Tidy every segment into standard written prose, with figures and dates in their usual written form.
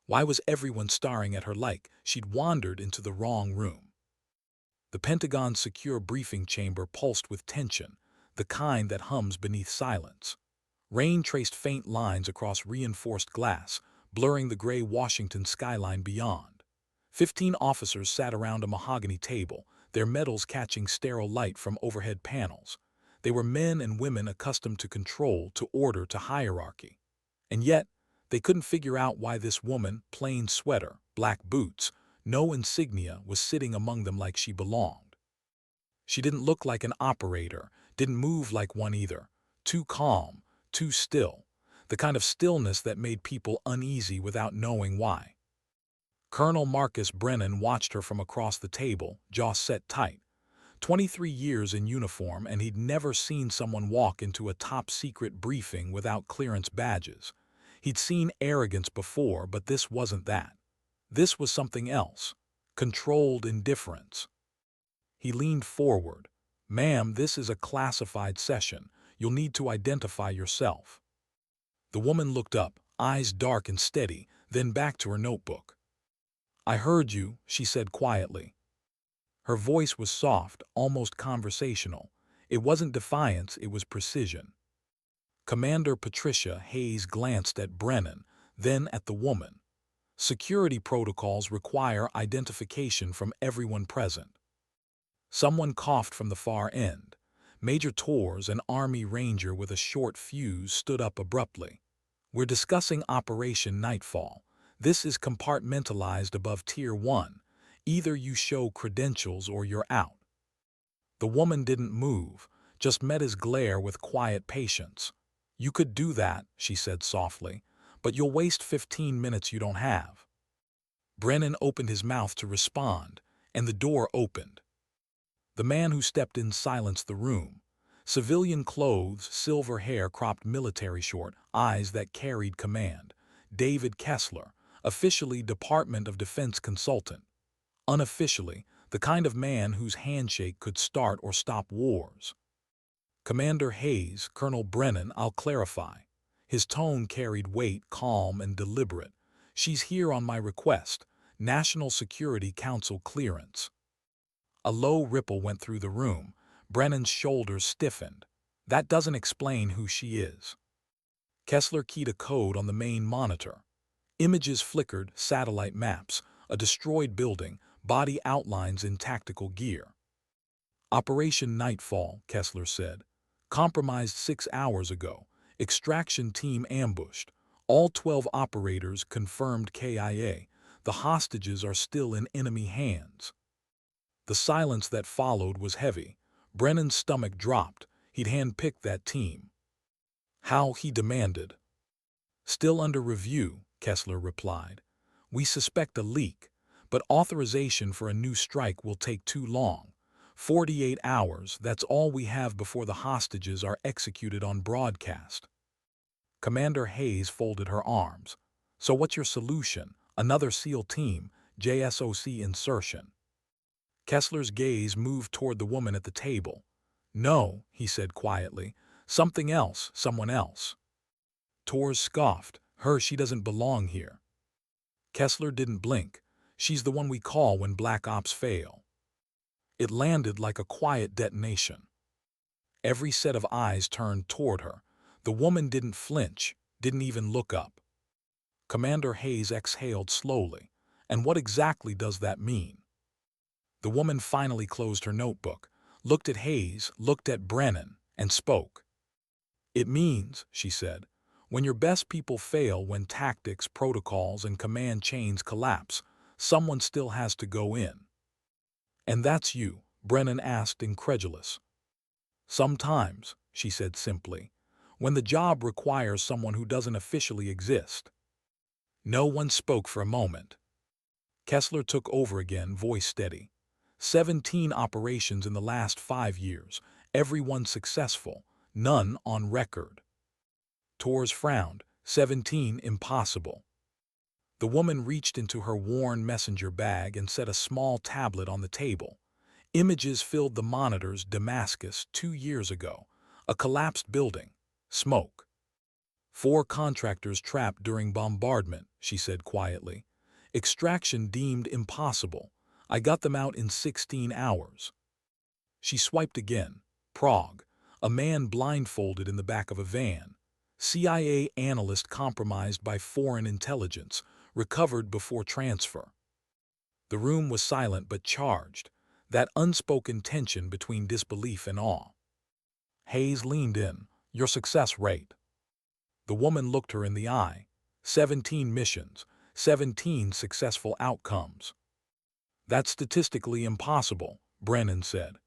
Why was everyone staring at her like she'd wandered into the wrong room? The Pentagon's secure briefing chamber pulsed with tension, the kind that hums beneath silence. Rain traced faint lines across reinforced glass, blurring the gray Washington skyline beyond. 15 officers sat around a mahogany table, their medals catching sterile light from overhead panels. They were men and women accustomed to control, to order, to hierarchy. And yet, they couldn't figure out why this woman, plain sweater, black boots, no insignia, was sitting among them like she belonged. She didn't look like an operator, didn't move like one either. Too calm, too still, the kind of stillness that made people uneasy without knowing why. Colonel Marcus Brennan watched her from across the table, jaw set tight. 23 years in uniform, and he'd never seen someone walk into a top-secret briefing without clearance badges. He'd seen arrogance before, but this wasn't that. This was something else. Controlled indifference. He leaned forward. "Ma'am, this is a classified session. You'll need to identify yourself." The woman looked up, eyes dark and steady, then back to her notebook. "I heard you," she said quietly. Her voice was soft, almost conversational. It wasn't defiance, it was precision. Commander Patricia Hayes glanced at Brennan, then at the woman. Security protocols require identification from everyone present. Someone coughed from the far end. Major Torres, an Army Ranger with a short fuse, stood up abruptly. "We're discussing Operation Nightfall. This is compartmentalized above Tier 1. Either you show credentials or you're out." The woman didn't move, just met his glare with quiet patience. "You could do that," she said softly, "but you'll waste 15 minutes you don't have." Brennan opened his mouth to respond, and the door opened. The man who stepped in silenced the room. Civilian clothes, silver hair cropped military short, eyes that carried command. David Kessler, officially Department of Defense consultant. Unofficially, the kind of man whose handshake could start or stop wars. "Commander Hayes, Colonel Brennan, I'll clarify." His tone carried weight, calm and deliberate. "She's here on my request. National Security Council clearance." A low ripple went through the room. Brennan's shoulders stiffened. "That doesn't explain who she is." Kessler keyed a code on the main monitor. Images flickered, satellite maps, a destroyed building, body outlines in tactical gear. "Operation Nightfall," Kessler said. "Compromised 6 hours ago. Extraction team ambushed. All 12 operators confirmed KIA. The hostages are still in enemy hands." The silence that followed was heavy. Brennan's stomach dropped. He'd handpicked that team. "How?" he demanded. "Still under review," Kessler replied. "We suspect a leak, but authorization for a new strike will take too long. 48 hours, that's all we have before the hostages are executed on broadcast." Commander Hayes folded her arms. "So what's your solution? Another SEAL team, JSOC insertion?" Kessler's gaze moved toward the woman at the table. "No," he said quietly. "Something else, someone else." Torres scoffed. She doesn't belong here." Kessler didn't blink. "She's the one we call when black ops fail." It landed like a quiet detonation. Every set of eyes turned toward her. The woman didn't flinch, didn't even look up. Commander Hayes exhaled slowly. "And what exactly does that mean?" The woman finally closed her notebook, looked at Hayes, looked at Brennan, and spoke. "It means," she said, "when your best people fail, when tactics, protocols, and command chains collapse, someone still has to go in." "And that's you?" Brennan asked, incredulous. "Sometimes," she said simply, "when the job requires someone who doesn't officially exist." No one spoke for a moment. Kessler took over again, voice steady. 17 operations in the last 5 years, every one successful, none on record." Torres frowned. 17 impossible. The woman reached into her worn messenger bag and set a small tablet on the table. Images filled the monitors. Damascus, 2 years ago. A collapsed building. Smoke. 4 contractors trapped during bombardment, she said quietly. Extraction deemed impossible. I got them out in 16 hours. She swiped again. Prague. A man blindfolded in the back of a van. CIA analyst compromised by foreign intelligence, recovered before transfer. The room was silent but charged, that unspoken tension between disbelief and awe. Hayes leaned in. Your success rate. The woman looked her in the eye. 17 missions, 17 successful outcomes. That's statistically impossible, Brennan said.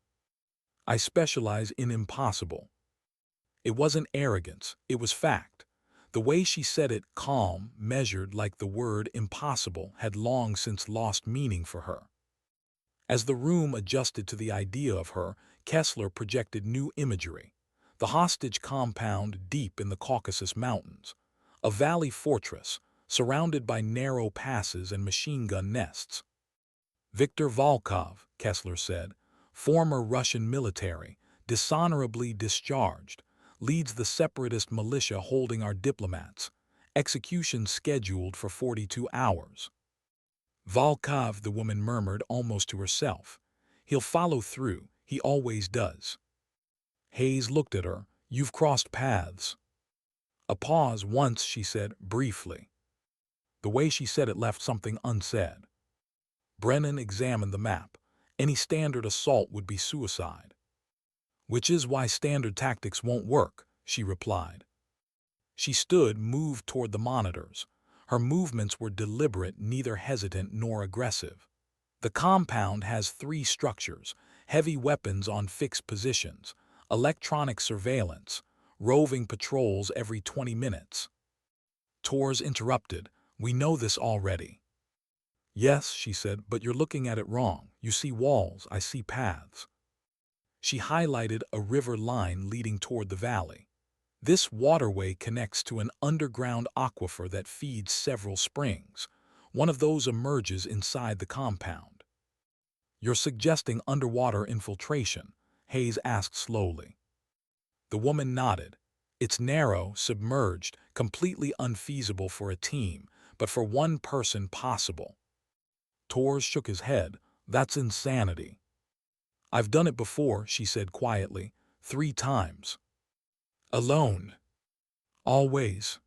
I specialize in impossible. It wasn't arrogance, it was fact. The way she said it, calm, measured like the word impossible, had long since lost meaning for her. As the room adjusted to the idea of her, Kessler projected new imagery. The hostage compound deep in the Caucasus Mountains. A valley fortress, surrounded by narrow passes and machine gun nests. Viktor Volkov, Kessler said, former Russian military, dishonorably discharged, leads the separatist militia holding our diplomats. Execution scheduled for 42 hours. Volkov, the woman murmured almost to herself. He'll follow through, he always does. Hayes looked at her. You've crossed paths. A pause once, she said, briefly. The way she said it left something unsaid. Brennan examined the map. Any standard assault would be suicide. Which is why standard tactics won't work, she replied. She stood, moved toward the monitors. Her movements were deliberate, neither hesitant nor aggressive. The compound has 3 structures, heavy weapons on fixed positions, electronic surveillance, roving patrols every 20 minutes. Tors interrupted. We know this already. Yes, she said, but you're looking at it wrong. You see walls, I see paths. She highlighted a river line leading toward the valley. This waterway connects to an underground aquifer that feeds several springs. One of those emerges inside the compound. You're suggesting underwater infiltration, Hayes asked slowly. The woman nodded. It's narrow, submerged, completely unfeasible for a team, but for one person possible. Tors shook his head. That's insanity. I've done it before, she said quietly, 3 times. Alone. Always.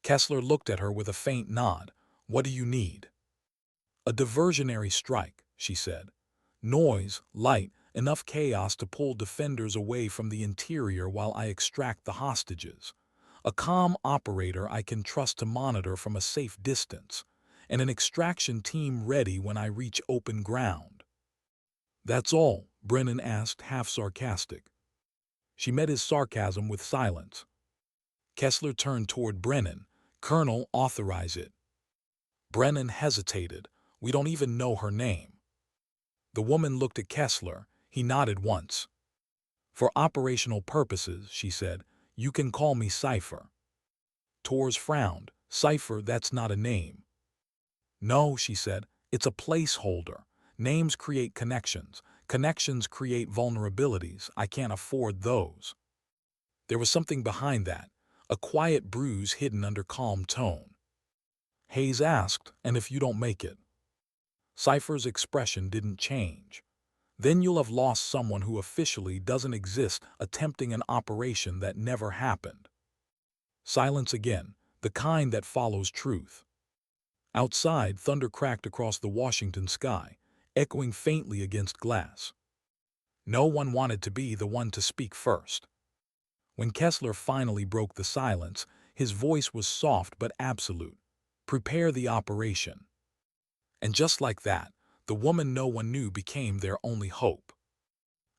Kessler looked at her with a faint nod. What do you need? A diversionary strike, she said. Noise, light, enough chaos to pull defenders away from the interior while I extract the hostages. A calm operator I can trust to monitor from a safe distance, and an extraction team ready when I reach open ground. That's all, Brennan asked, half sarcastic. She met his sarcasm with silence. Kessler turned toward Brennan. Colonel, authorize it. Brennan hesitated. We don't even know her name. The woman looked at Kessler. He nodded once. For operational purposes, she said, you can call me Cipher. Tors frowned. Cipher, that's not a name. No, she said, it's a placeholder. Names create connections. Connections create vulnerabilities. I can't afford those. There was something behind that, a quiet bruise hidden under calm tone. Hayes asked, and if you don't make it? Cipher's expression didn't change. Then you'll have lost someone who officially doesn't exist, attempting an operation that never happened. Silence again, the kind that follows truth. Outside, thunder cracked across the Washington sky, echoing faintly against glass. No one wanted to be the one to speak first. When Kessler finally broke the silence, his voice was soft but absolute. Prepare the operation. And just like that, the woman no one knew became their only hope.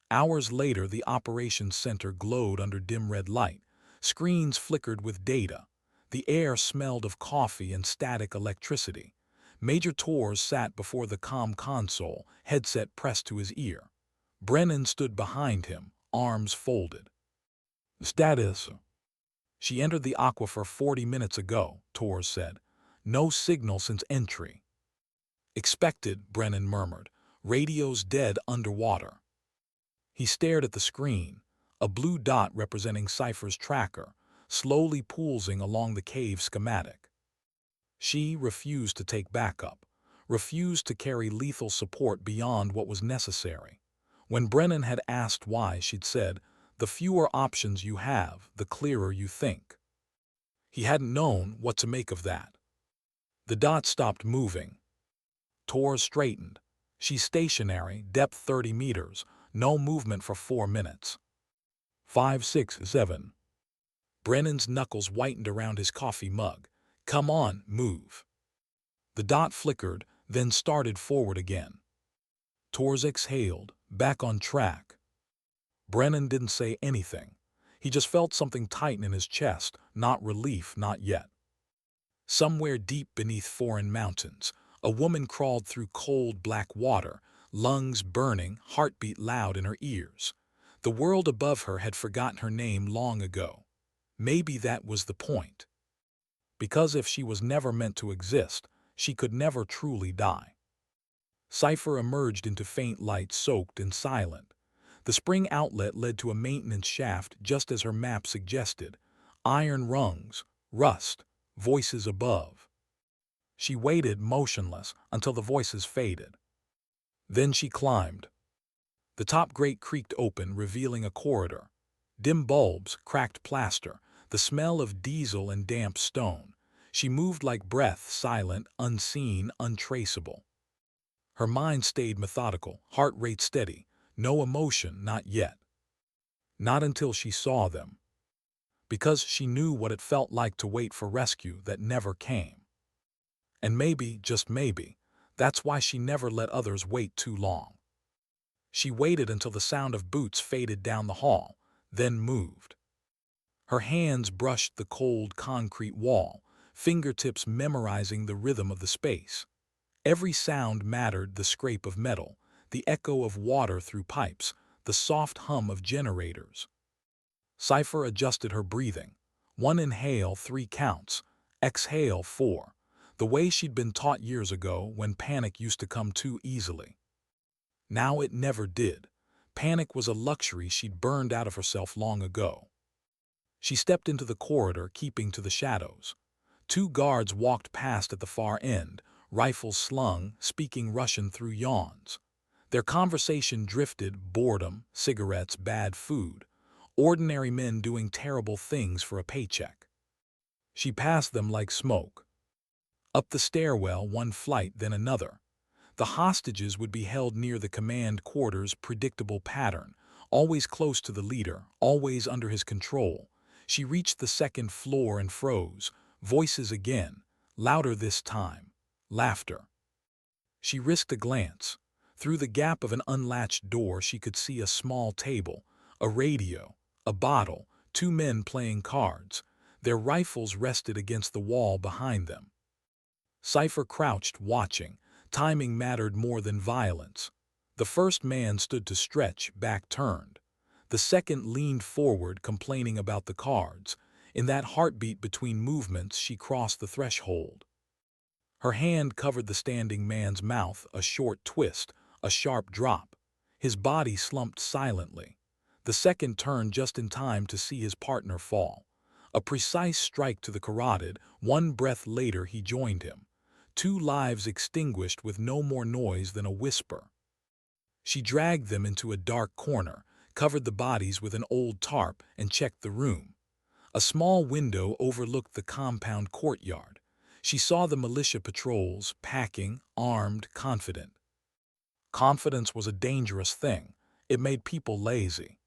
Hours later, the operations center glowed under dim red light. Screens flickered with data. The air smelled of coffee and static electricity. Major Tors sat before the comm console, headset pressed to his ear. Brennan stood behind him, arms folded. Status. She entered the aquifer 40 minutes ago, Tors said. No signal since entry. Expected, Brennan murmured. Radio's dead underwater. He stared at the screen, a blue dot representing Cipher's tracker. slowly pulsing along the cave schematic. She refused to take backup, refused to carry lethal support beyond what was necessary. When Brennan had asked why, she'd said, "The fewer options you have, the clearer you think." He hadn't known what to make of that. The dot stopped moving. Tor straightened. She's stationary, depth 30 meters, no movement for 4 minutes. 5, 6, 7. Brennan's knuckles whitened around his coffee mug. "Come on, move." The dot flickered, then started forward again. Tor's exhaled, back on track. Brennan didn't say anything. He just felt something tighten in his chest, not relief, not yet. Somewhere deep beneath foreign mountains, a woman crawled through cold black water, lungs burning, heartbeat loud in her ears. The world above her had forgotten her name long ago. Maybe that was the point. Because if she was never meant to exist, she could never truly die. Cipher emerged into faint light, soaked and silent. The spring outlet led to a maintenance shaft just as her map suggested. Iron rungs, rust, voices above. She waited motionless until the voices faded. Then she climbed. The top grate creaked open, revealing a corridor. Dim bulbs, cracked plaster, the smell of diesel and damp stone. She moved like breath, silent, unseen, untraceable. Her mind stayed methodical, heart rate steady. No emotion, not yet. Not until she saw them. Because she knew what it felt like to wait for rescue that never came. And maybe, just maybe, that's why she never let others wait too long. She waited until the sound of boots faded down the hall, then moved. Her hands brushed the cold concrete wall, fingertips memorizing the rhythm of the space. Every sound mattered: the scrape of metal, the echo of water through pipes, the soft hum of generators. Cipher adjusted her breathing. 1 inhale, 3 counts. Exhale, 4. The way she'd been taught years ago when panic used to come too easily. Now it never did. Panic was a luxury she'd burned out of herself long ago. She stepped into the corridor, keeping to the shadows. 2 guards walked past at the far end, rifles slung, speaking Russian through yawns. Their conversation drifted: boredom, cigarettes, bad food. Ordinary men doing terrible things for a paycheck. She passed them like smoke. Up the stairwell, one flight, then another. The hostages would be held near the command quarters, predictable pattern, always close to the leader, always under his control. She reached the 2nd floor and froze. Voices again, louder this time. Laughter. She risked a glance. Through the gap of an unlatched door she could see a small table, a radio, a bottle, 2 men playing cards. Their rifles rested against the wall behind them. Cipher crouched, watching. Timing mattered more than violence. The first man stood to stretch, back turned. The second leaned forward, complaining about the cards. In that heartbeat between movements, she crossed the threshold. Her hand covered the standing man's mouth, a short twist, a sharp drop. His body slumped silently. The second turned just in time to see his partner fall. A precise strike to the carotid. 1 breath later he joined him. 2 lives extinguished with no more noise than a whisper. She dragged them into a dark corner, covered the bodies with an old tarp, and checked the room. A small window overlooked the compound courtyard. She saw the militia patrols, packing, armed, confident. Confidence was a dangerous thing. It made people lazy.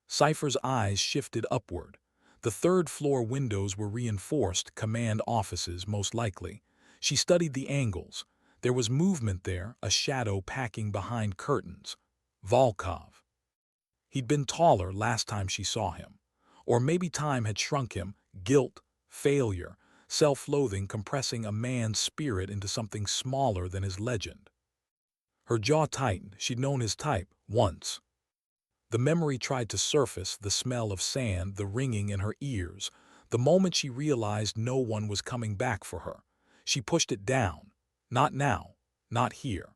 Cipher's eyes shifted upward. The 3rd floor windows were reinforced, command offices most likely. She studied the angles. There was movement there, a shadow packing behind curtains. Volkov. He'd been taller last time she saw him. Or maybe time had shrunk him. Guilt, failure, self-loathing compressing a man's spirit into something smaller than his legend. Her jaw tightened. She'd known his type, once. The memory tried to surface, the smell of sand, the ringing in her ears. The moment she realized no one was coming back for her, she pushed it down. Not now, not here.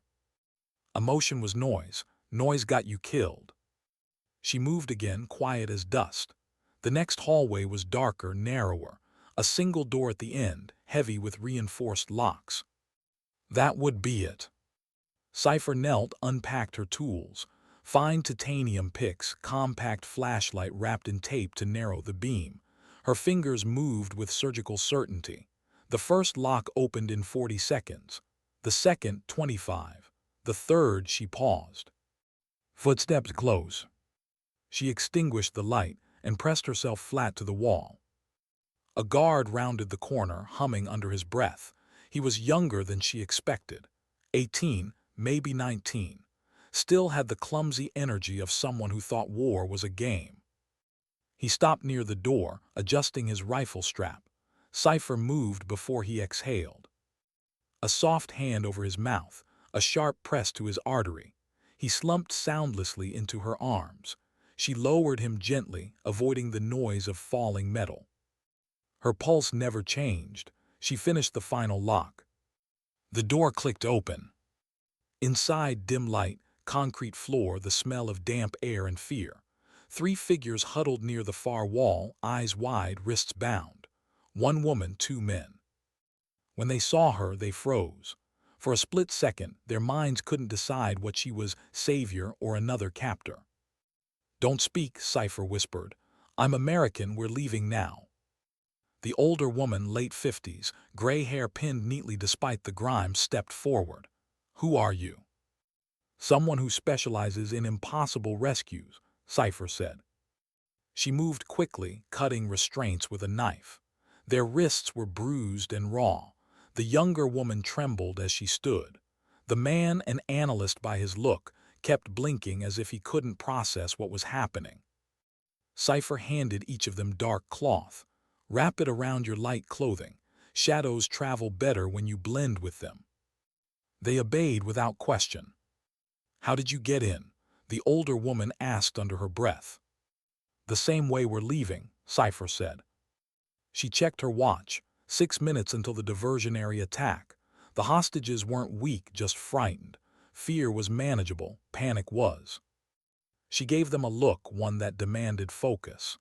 Emotion was noise. Noise got you killed. She moved again, quiet as dust. The next hallway was darker, narrower, a single door at the end, heavy with reinforced locks. That would be it. Cipher knelt, unpacked her tools. Fine titanium picks, compact flashlight wrapped in tape to narrow the beam. Her fingers moved with surgical certainty. The first lock opened in 40 seconds. The second, 25. The third, she paused. Footsteps close. She extinguished the light and pressed herself flat to the wall. A guard rounded the corner, humming under his breath. He was younger than she expected. 18, maybe 19. Still had the clumsy energy of someone who thought war was a game. He stopped near the door, adjusting his rifle strap. Cipher moved before he exhaled. A soft hand over his mouth, a sharp press to his artery. He slumped soundlessly into her arms. She lowered him gently, avoiding the noise of falling metal. Her pulse never changed. She finished the final lock. The door clicked open. Inside, dim light, concrete floor, the smell of damp air and fear. 3 figures huddled near the far wall, eyes wide, wrists bound. 1 woman, 2 men. When they saw her, they froze. For a split second, their minds couldn't decide what she was, savior or another captor. "Don't speak," Cipher whispered. "I'm American, we're leaving now." The older woman, late 50s, gray hair pinned neatly despite the grime, stepped forward. "Who are you?" "Someone who specializes in impossible rescues," Cipher said. She moved quickly, cutting restraints with a knife. Their wrists were bruised and raw. The younger woman trembled as she stood. The man, an analyst by his look, kept blinking as if he couldn't process what was happening. Cipher handed each of them dark cloth. "Wrap it around your light clothing. Shadows travel better when you blend with them." They obeyed without question. "How did you get in?" the older woman asked under her breath. "The same way we're leaving," Cipher said. She checked her watch. 6 minutes until the diversionary attack. The hostages weren't weak, just frightened. Fear was manageable, panic was. She gave them a look, one that demanded focus.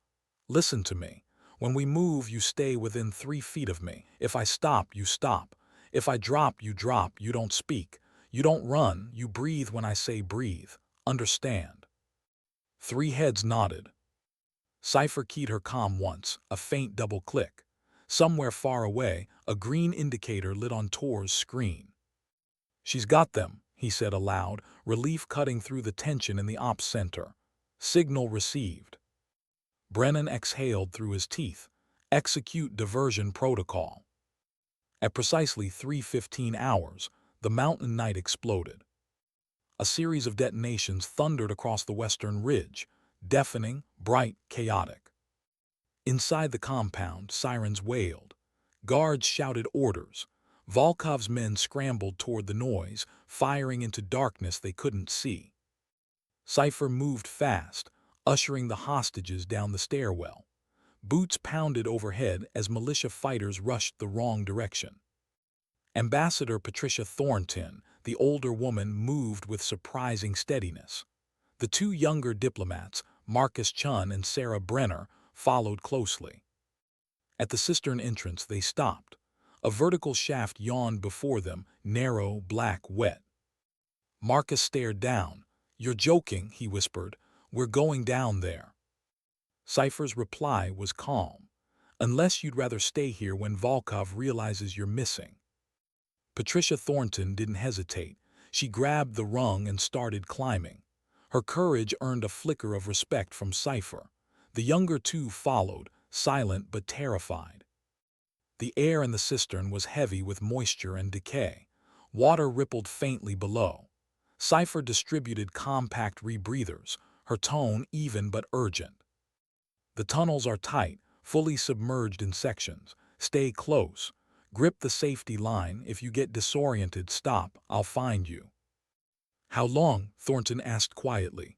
"Listen to me. When we move, you stay within 3 feet of me. If I stop, you stop. If I drop, you drop. You don't speak. You don't run. You breathe when I say breathe. Understand?" 3 heads nodded. Cipher keyed her comm once, a faint double click. Somewhere far away, a green indicator lit on Tor's screen. "She's got them," he said aloud, relief cutting through the tension in the ops center. Signal received. Brennan exhaled through his teeth. Execute diversion protocol. At precisely 3:15 hours, the mountain night exploded. A series of detonations thundered across the western ridge, deafening, bright, chaotic. Inside the compound, sirens wailed. Guards shouted orders. Volkov's men scrambled toward the noise, firing into darkness they couldn't see. Cipher moved fast, ushering the hostages down the stairwell. Boots pounded overhead as militia fighters rushed the wrong direction. Ambassador Patricia Thornton, the older woman, moved with surprising steadiness. The 2 younger diplomats, Marcus Chun and Sarah Brenner, followed closely. At the cistern entrance, they stopped. A vertical shaft yawned before them, narrow, black, wet. Marcus stared down. "You're joking," he whispered. "We're going down there." Cipher's reply was calm. "Unless you'd rather stay here when Volkov realizes you're missing." Patricia Thornton didn't hesitate. She grabbed the rung and started climbing. Her courage earned a flicker of respect from Cipher. The younger 2 followed, silent but terrified. The air in the cistern was heavy with moisture and decay. Water rippled faintly below. Cipher distributed compact rebreathers, her tone even but urgent. "The tunnels are tight, fully submerged in sections. Stay close. Grip the safety line. If you get disoriented, stop. I'll find you." "How long?" Thornton asked quietly.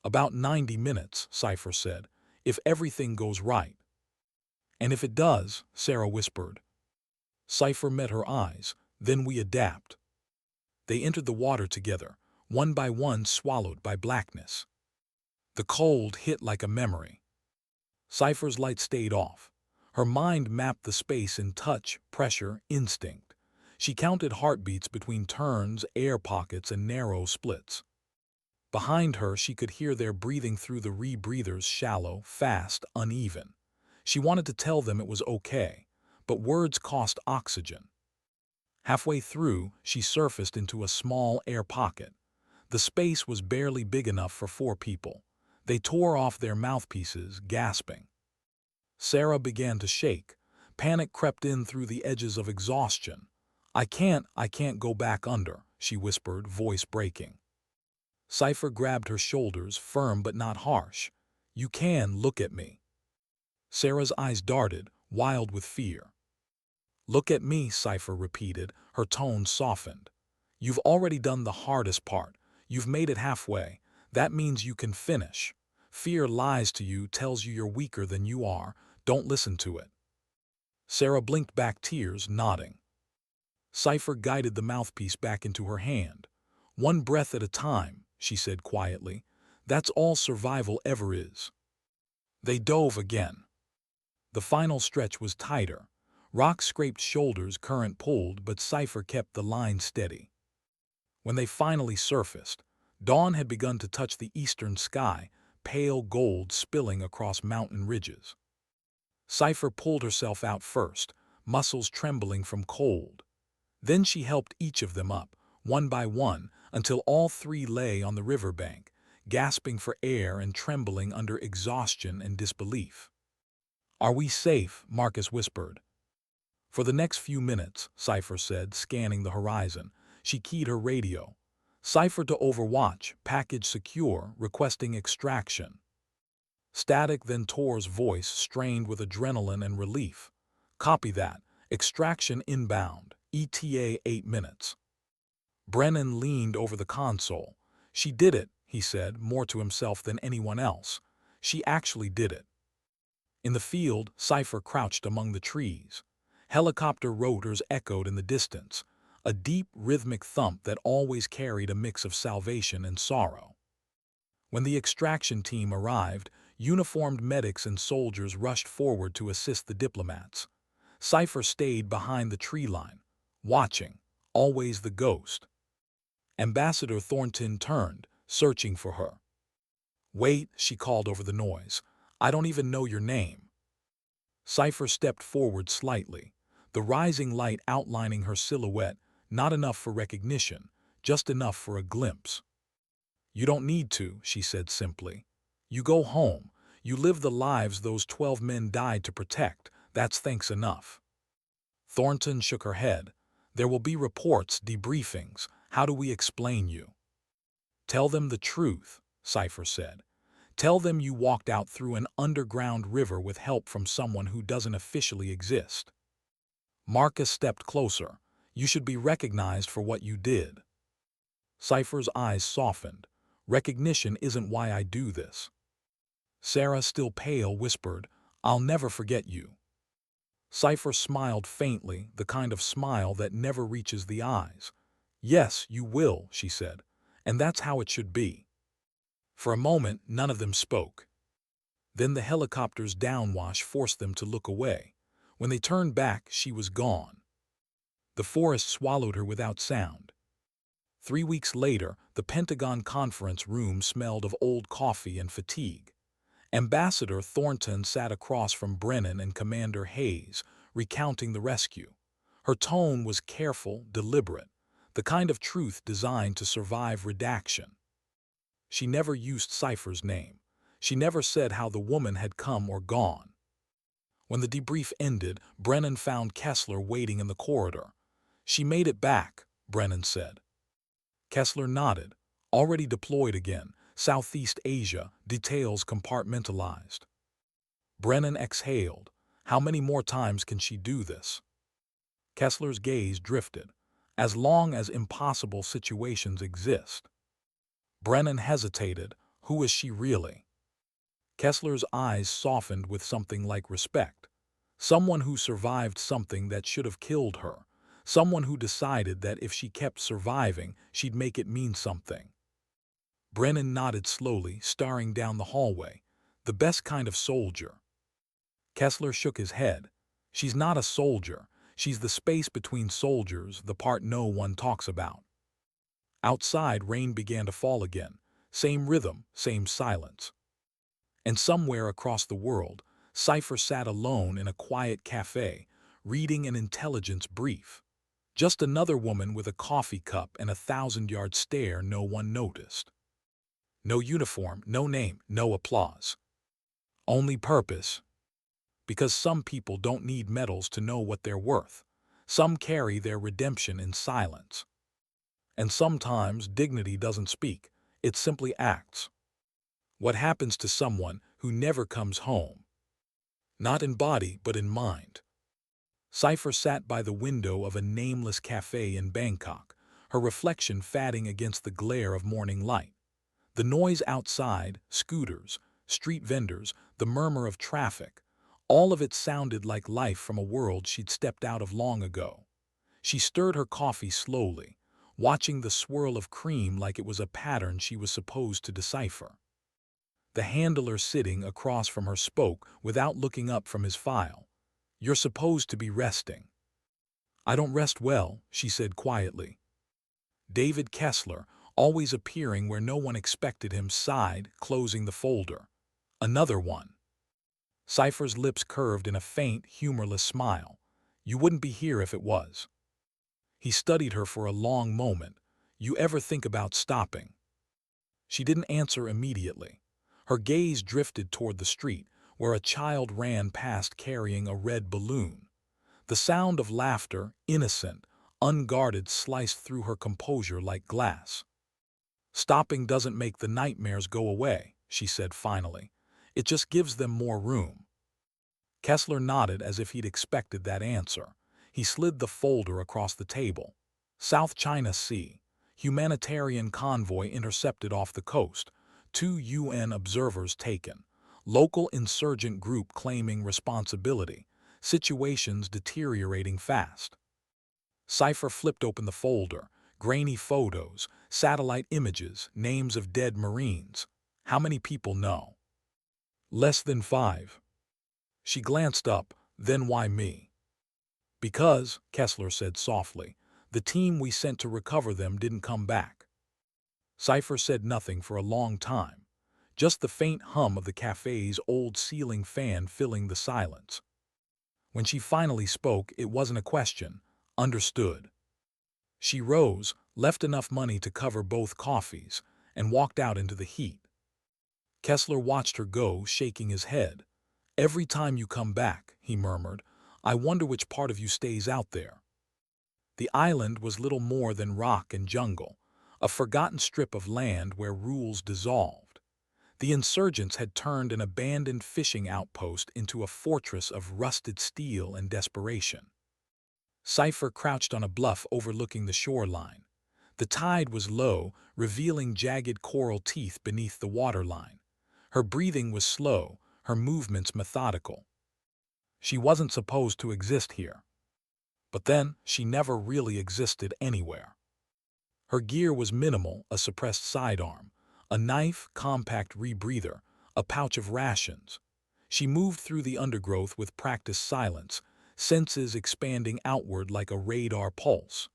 "About 90 minutes, Cipher said, "if everything goes right." "And if it does," Sarah whispered. Cipher met her eyes. "Then we adapt." They entered the water together, one by one swallowed by blackness. The cold hit like a memory. Cipher's light stayed off. Her mind mapped the space in touch, pressure, instinct. She counted heartbeats between turns, air pockets, and narrow splits. Behind her, she could hear their breathing through the rebreathers, shallow, fast, uneven. She wanted to tell them it was okay, but words cost oxygen. Halfway through, she surfaced into a small air pocket. The space was barely big enough for 4 people. They tore off their mouthpieces, gasping. Sarah began to shake. Panic crept in through the edges of exhaustion. I can't go back under," she whispered, voice breaking. Cipher grabbed her shoulders, firm but not harsh. "You can, look at me." Sarah's eyes darted, wild with fear. "Look at me," Cipher repeated, her tone softened. "You've already done the hardest part. You've made it halfway. That means you can finish. Fear lies to you, tells you you're weaker than you are. Don't listen to it." Sarah blinked back tears, nodding. Cipher guided the mouthpiece back into her hand. "One breath at a time," she said quietly. "That's all survival ever is." They dove again. The final stretch was tighter. Rock scraped shoulders, current pulled, but Cipher kept the line steady. When they finally surfaced, dawn had begun to touch the eastern sky, pale gold spilling across mountain ridges. Cipher pulled herself out first, muscles trembling from cold. Then she helped each of them up, one by one, until all 3 lay on the riverbank, gasping for air and trembling under exhaustion and disbelief. "Are we safe?" Marcus whispered. "For the next few minutes," Cipher said, scanning the horizon. She keyed her radio. "Cipher to Overwatch, package secure, requesting extraction." Static, then Tor's voice, strained with adrenaline and relief. "Copy that. Extraction inbound. ETA 8 minutes." Brennan leaned over the console. "She did it," he said, more to himself than anyone else. "She actually did it." In the field, Cipher crouched among the trees. Helicopter rotors echoed in the distance, a deep, rhythmic thump that always carried a mix of salvation and sorrow. When the extraction team arrived, uniformed medics and soldiers rushed forward to assist the diplomats. Cipher stayed behind the tree line, watching, always the ghost. Ambassador Thornton turned, searching for her. "Wait," she called over the noise. "I don't even know your name." Cipher stepped forward slightly, the rising light outlining her silhouette, not enough for recognition, just enough for a glimpse. "You don't need to," she said simply. "You go home. You live the lives those 12 men died to protect. That's thanks enough." Thornton shook her head. "There will be reports, debriefings. How do we explain you?" "Tell them the truth," Cipher said. "Tell them you walked out through an underground river with help from someone who doesn't officially exist." Marcus stepped closer. "You should be recognized for what you did." Cipher's eyes softened. "Recognition isn't why I do this." Sarah, still pale, whispered, "I'll never forget you." Cipher smiled faintly, the kind of smile that never reaches the eyes. "Yes, you will," she said, "and that's how it should be." For a moment, none of them spoke. Then the helicopter's downwash forced them to look away. When they turned back, she was gone. The forest swallowed her without sound. 3 weeks later, the Pentagon conference room smelled of old coffee and fatigue. Ambassador Thornton sat across from Brennan and Commander Hayes, recounting the rescue. Her tone was careful, deliberate, the kind of truth designed to survive redaction. She never used Cipher's name. She never said how the woman had come or gone. When the debrief ended, Brennan found Kessler waiting in the corridor. "She made it back," Brennan said. Kessler nodded. "Already deployed again. Southeast Asia, details compartmentalized." Brennan exhaled. "How many more times can she do this?" Kessler's gaze drifted. "As long as impossible situations exist." Brennan hesitated. "Who is she really?" Kessler's eyes softened with something like respect. "Someone who survived something that should have killed her. Someone who decided that if she kept surviving, she'd make it mean something." Brennan nodded slowly, staring down the hallway. "The best kind of soldier." Kessler shook his head. She's not a soldier. She's the space between soldiers, the part no one talks about. Outside, rain began to fall again. Same rhythm, same silence. And somewhere across the world, Cipher sat alone in a quiet cafe, reading an intelligence brief. Just another woman with a coffee cup and a thousand-yard stare no one noticed. No uniform, no name, no applause. Only purpose. Because some people don't need medals to know what they're worth. Some carry their redemption in silence. And sometimes dignity doesn't speak, it simply acts. What happens to someone who never comes home? Not in body, but in mind. Cipher sat by the window of a nameless cafe in Bangkok, her reflection fading against the glare of morning light. The noise outside, scooters, street vendors, the murmur of traffic, all of it sounded like life from a world she'd stepped out of long ago. She stirred her coffee slowly, watching the swirl of cream like it was a pattern she was supposed to decipher. The handler sitting across from her spoke without looking up from his file. "You're supposed to be resting." "I don't rest well," she said quietly. David Kessler, always appearing where no one expected him, sighed, closing the folder. "Another one." Cipher's lips curved in a faint, humorless smile. "You wouldn't be here if it was." He studied her for a long moment. "You ever think about stopping?" She didn't answer immediately. Her gaze drifted toward the street, where a child ran past carrying a red balloon. The sound of laughter, innocent, unguarded, sliced through her composure like glass. "Stopping doesn't make the nightmares go away," she said finally. "It just gives them more room." Kessler nodded as if he'd expected that answer. He slid the folder across the table. South China Sea. Humanitarian convoy intercepted off the coast. 2 UN observers taken. Local insurgent group claiming responsibility. Situations deteriorating fast. Cipher flipped open the folder. Grainy photos, satellite images, names of dead Marines. How many people know? Less than 5. She glanced up. "Then why me?" "Because," Kessler said softly, "the team we sent to recover them didn't come back." Cipher said nothing for a long time, just the faint hum of the cafe's old ceiling fan filling the silence. When she finally spoke, it wasn't a question. Understood. She rose, left enough money to cover both coffees, and walked out into the heat. Kessler watched her go, shaking his head. "Every time you come back," he murmured, "I wonder which part of you stays out there." The island was little more than rock and jungle, a forgotten strip of land where rules dissolved. The insurgents had turned an abandoned fishing outpost into a fortress of rusted steel and desperation. Cipher crouched on a bluff overlooking the shoreline. The tide was low, revealing jagged coral teeth beneath the waterline. Her breathing was slow, her movements methodical. She wasn't supposed to exist here. But then, she never really existed anywhere. Her gear was minimal, a suppressed sidearm, a knife, compact rebreather, a pouch of rations. She moved through the undergrowth with practiced silence, senses expanding outward like a radar pulse.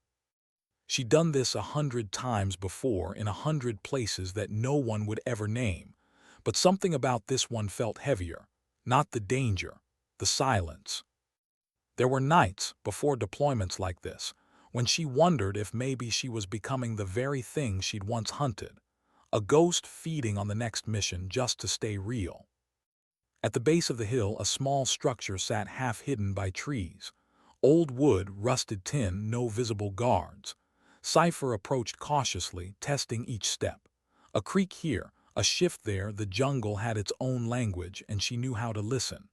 She'd done this 100 times before in 100 places that no one would ever name, but something about this one felt heavier, not the danger, the silence. There were nights, before deployments like this, when she wondered if maybe she was becoming the very thing she'd once hunted, a ghost feeding on the next mission just to stay real. At the base of the hill, a small structure sat half hidden by trees. Old wood, rusted tin, no visible guards. Cipher approached cautiously, testing each step. A creak here, a shift there, the jungle had its own language, and she knew how to listen.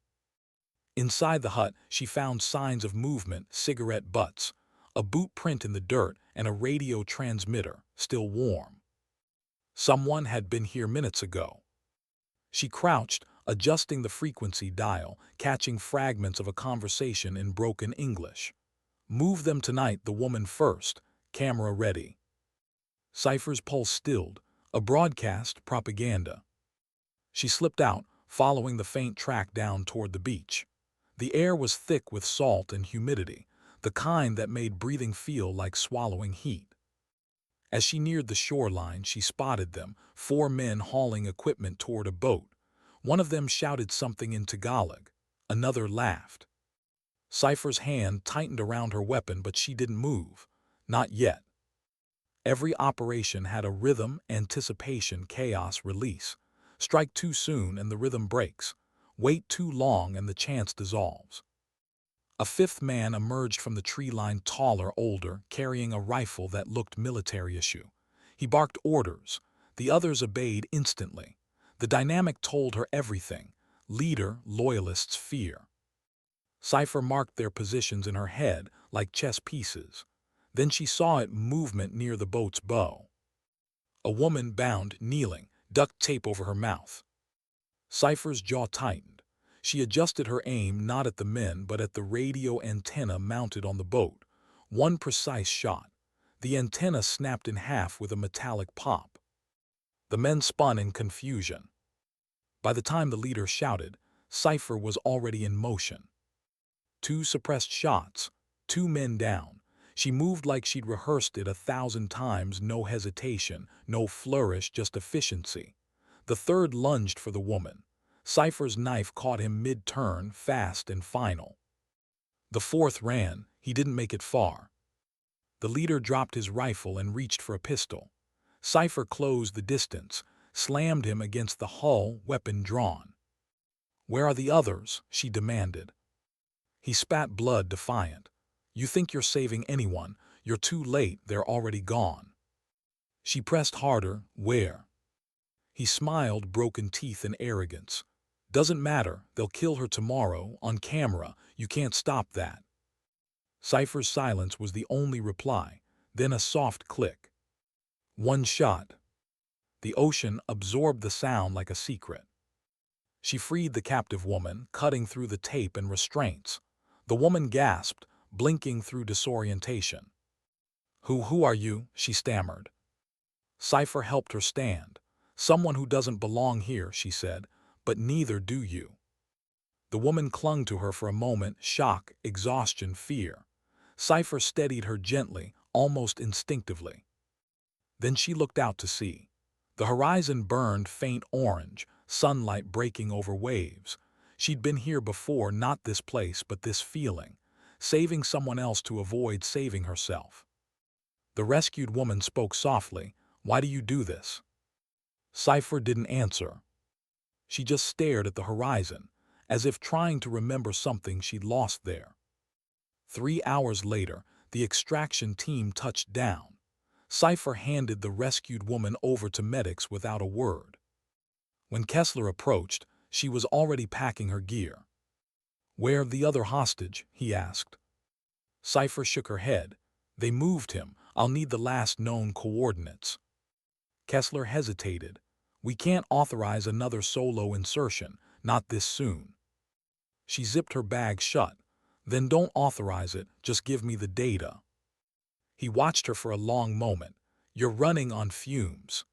Inside the hut, she found signs of movement, cigarette butts, a boot print in the dirt, and a radio transmitter, still warm. Someone had been here minutes ago. She crouched, adjusting the frequency dial, catching fragments of a conversation in broken English. "Move them tonight, the woman first. Camera ready." Cipher's pulse stilled. A broadcast, propaganda. She slipped out, following the faint track down toward the beach. The air was thick with salt and humidity, the kind that made breathing feel like swallowing heat. As she neared the shoreline, she spotted them, 4 men hauling equipment toward a boat. One of them shouted something in Tagalog. Another laughed. Cipher's hand tightened around her weapon, but she didn't move. Not yet. Every operation had a rhythm, anticipation, chaos, release. Strike too soon and the rhythm breaks. Wait too long and the chance dissolves. A 5th man emerged from the tree line, taller, older, carrying a rifle that looked military-issue. He barked orders. The others obeyed instantly. The dynamic told her everything. Leader, loyalists, fear. Cipher marked their positions in her head like chess pieces. Then she saw it movement near the boat's bow. A woman bound, kneeling, duct tape over her mouth. Cipher's jaw tightened. She adjusted her aim not at the men but at the radio antenna mounted on the boat. One precise shot. The antenna snapped in half with a metallic pop. The men spun in confusion. By the time the leader shouted, Cipher was already in motion. 2 suppressed shots, 2 men down. She moved like she'd rehearsed it 1,000 times, no hesitation, no flourish, just efficiency. The 3rd lunged for the woman. Cipher's knife caught him mid-turn, fast and final. The 4th ran. He didn't make it far. The leader dropped his rifle and reached for a pistol. Cipher closed the distance, slammed him against the hull, weapon drawn. "Where are the others?" she demanded. He spat blood, defiant. "You think you're saving anyone? You're too late, they're already gone." She pressed harder. "Where?" He smiled, broken teeth in arrogance. "Doesn't matter, they'll kill her tomorrow, on camera, you can't stop that." Cipher's silence was the only reply, then a soft click. 1 shot. The ocean absorbed the sound like a secret. She freed the captive woman, cutting through the tape and restraints. The woman gasped, blinking through disorientation. Who are you?" she stammered. Cipher helped her stand. "Someone who doesn't belong here," she said, "but neither do you." The woman clung to her for a moment, shock, exhaustion, fear. Cipher steadied her gently, almost instinctively. Then she looked out to sea. The horizon burned faint orange, sunlight breaking over waves. She'd been here before, not this place, but this feeling, saving someone else to avoid saving herself. The rescued woman spoke softly. "Why do you do this?" Cipher didn't answer. She just stared at the horizon, as if trying to remember something she'd lost there. 3 hours later, the extraction team touched down. Cipher handed the rescued woman over to medics without a word. When Kessler approached, she was already packing her gear. "Where the other hostage?" he asked. Cipher shook her head. "They moved him. I'll need the last known coordinates." Kessler hesitated. "We can't authorize another solo insertion, not this soon." She zipped her bag shut. "Then don't authorize it, just give me the data." He watched her for a long moment. "You're running on fumes."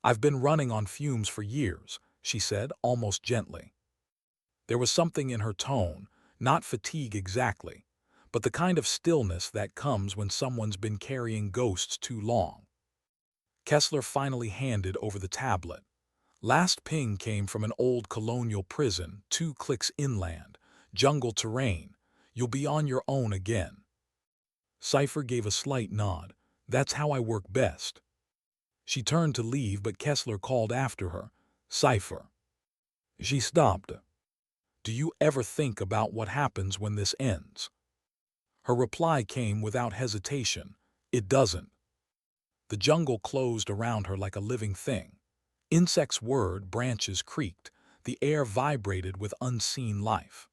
"I've been running on fumes for years," she said, almost gently. There was something in her tone, not fatigue exactly, but the kind of stillness that comes when someone's been carrying ghosts too long. Kessler finally handed over the tablet. Last ping came from an old colonial prison, 2 clicks inland, jungle terrain. You'll be on your own again. Cipher gave a slight nod. "That's how I work best." She turned to leave, but Kessler called after her. "Cipher." She stopped. "Do you ever think about what happens when this ends?" Her reply came without hesitation. "It doesn't." The jungle closed around her like a living thing. Insects whirred, branches creaked, the air vibrated with unseen life.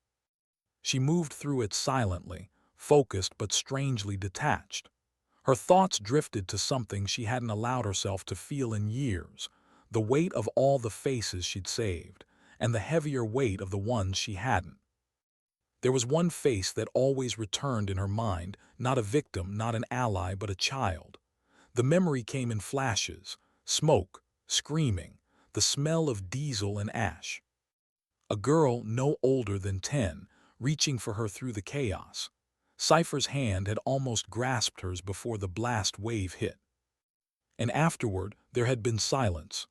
She moved through it silently, focused but strangely detached. Her thoughts drifted to something she hadn't allowed herself to feel in years, the weight of all the faces she'd saved, and the heavier weight of the ones she hadn't. There was one face that always returned in her mind, not a victim, not an ally, but a child. The memory came in flashes, smoke, screaming, the smell of diesel and ash. A girl no older than 10, reaching for her through the chaos. Cipher's hand had almost grasped hers before the blast wave hit. And afterward, there had been silence.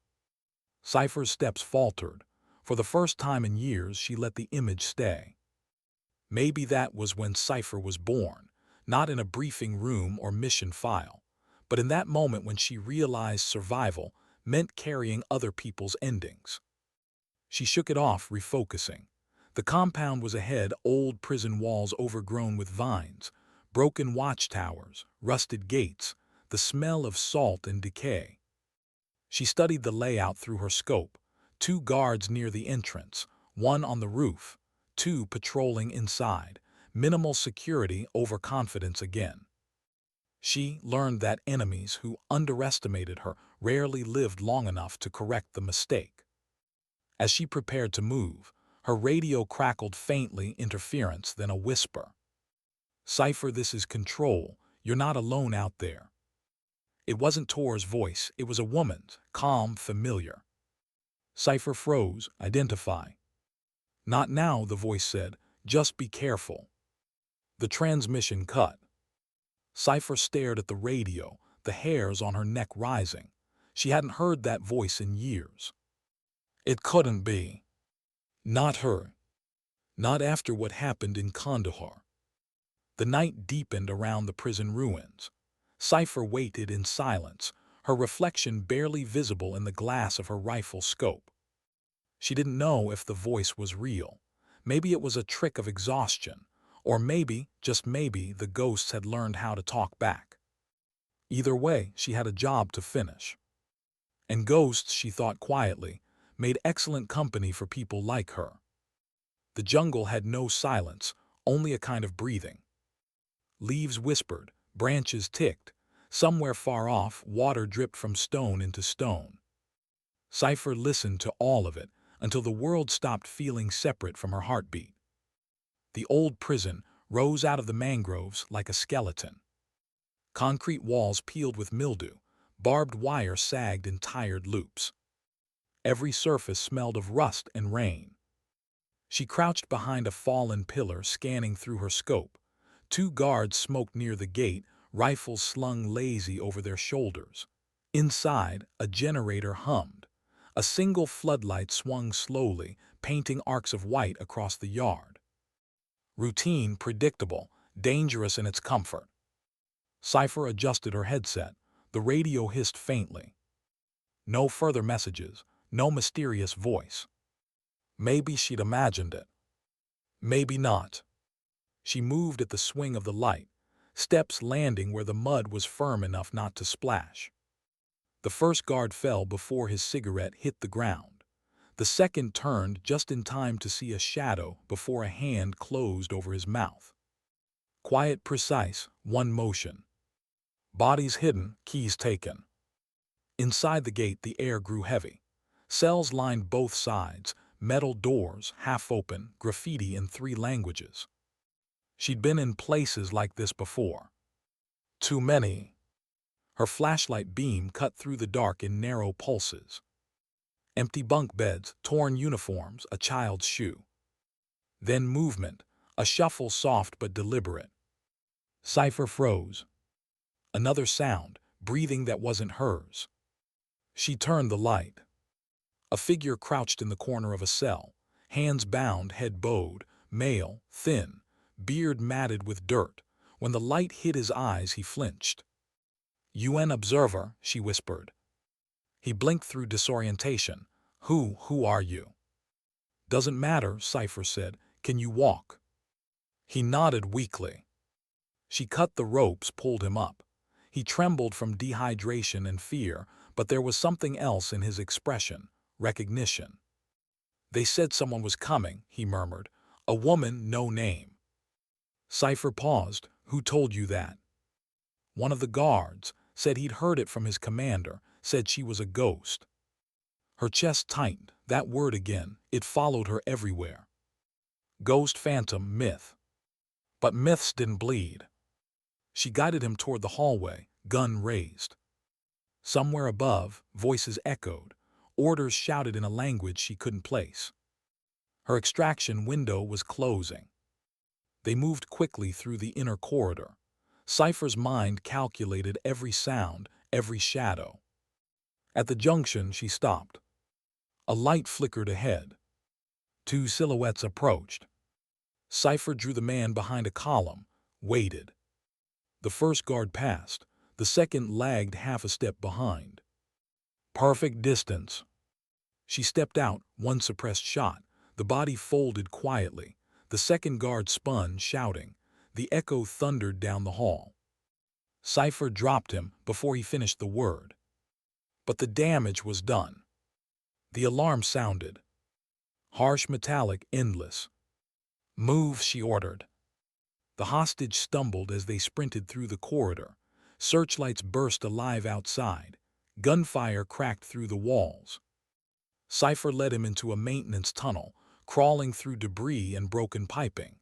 Cipher's steps faltered. For the first time in years, she let the image stay. Maybe that was when Cipher was born, not in a briefing room or mission file, but in that moment when she realized survival meant carrying other people's endings. She shook it off, refocusing. The compound was ahead, old prison walls overgrown with vines, broken watchtowers, rusted gates, the smell of salt and decay. She studied the layout through her scope, 2 guards near the entrance, 1 on the roof, 2 patrolling inside, minimal security, overconfidence again. She learned that enemies who underestimated her rarely lived long enough to correct the mistake. As she prepared to move, her radio crackled faintly, interference, then a whisper. "Cipher, this is Control. You're not alone out there." It wasn't Tor's voice, it was a woman's, calm, familiar. Cipher froze. "Identify." "Not now," the voice said. "Just be careful." The transmission cut. Cipher stared at the radio, the hairs on her neck rising. She hadn't heard that voice in years. It couldn't be. Not her. Not after what happened in Kandahar. The night deepened around the prison ruins. Cipher waited in silence, her reflection barely visible in the glass of her rifle scope. She didn't know if the voice was real. Maybe it was a trick of exhaustion, or maybe, just maybe, the ghosts had learned how to talk back. Either way, she had a job to finish. And ghosts, she thought quietly, made excellent company for people like her. The jungle had no silence, only a kind of breathing. Leaves whispered, branches ticked. Somewhere far off, water dripped from stone into stone. Cipher listened to all of it until the world stopped feeling separate from her heartbeat. The old prison rose out of the mangroves like a skeleton. Concrete walls peeled with mildew, barbed wire sagged in tired loops. Every surface smelled of rust and rain. She crouched behind a fallen pillar, scanning through her scope. 2 guards smoked near the gate, rifles slung lazy over their shoulders. Inside, a generator hummed. A single floodlight swung slowly, painting arcs of white across the yard. Routine, predictable, dangerous in its comfort. Cipher adjusted her headset. The radio hissed faintly. No further messages, no mysterious voice. Maybe she'd imagined it. Maybe not. She moved at the swing of the light, steps landing where the mud was firm enough not to splash. The first guard fell before his cigarette hit the ground. The second turned just in time to see a shadow before a hand closed over his mouth. Quiet, precise, one motion. Bodies hidden, keys taken. Inside the gate, the air grew heavy. Cells lined both sides, metal doors, half open, graffiti in 3 languages. She'd been in places like this before. Too many. Her flashlight beam cut through the dark in narrow pulses. Empty bunk beds, torn uniforms, a child's shoe. Then movement, a shuffle soft but deliberate. Cipher froze. Another sound, breathing that wasn't hers. She turned the light. A figure crouched in the corner of a cell, hands bound, head bowed, male, thin, beard matted with dirt. When the light hit his eyes, he flinched. "UN observer," she whispered. He blinked through disorientation. Who are you?" "Doesn't matter," Cipher said. "Can you walk?" He nodded weakly. She cut the ropes, pulled him up. He trembled from dehydration and fear, but there was something else in his expression, recognition. "They said someone was coming," he murmured. "A woman, no name." Cipher paused. "Who told you that?" "One of the guards. Said he'd heard it from his commander. Said she was a ghost." Her chest tightened. That word again. It followed her everywhere. Ghost, phantom, myth. But myths didn't bleed. She guided him toward the hallway, gun raised. Somewhere above, voices echoed, orders shouted in a language she couldn't place. Her extraction window was closing. They moved quickly through the inner corridor. Cipher's mind calculated every sound, every shadow. At the junction, she stopped. A light flickered ahead. Two silhouettes approached. Cipher drew the man behind a column, waited. The first guard passed. The second lagged half a step behind. Perfect distance. She stepped out, one suppressed shot. The body folded quietly. The second guard spun, shouting. The echo thundered down the hall. Cipher dropped him before he finished the word. But the damage was done. The alarm sounded. Harsh, metallic, endless. "Move," she ordered. The hostage stumbled as they sprinted through the corridor. Searchlights burst alive outside. Gunfire cracked through the walls. Cipher led him into a maintenance tunnel, crawling through debris and broken piping.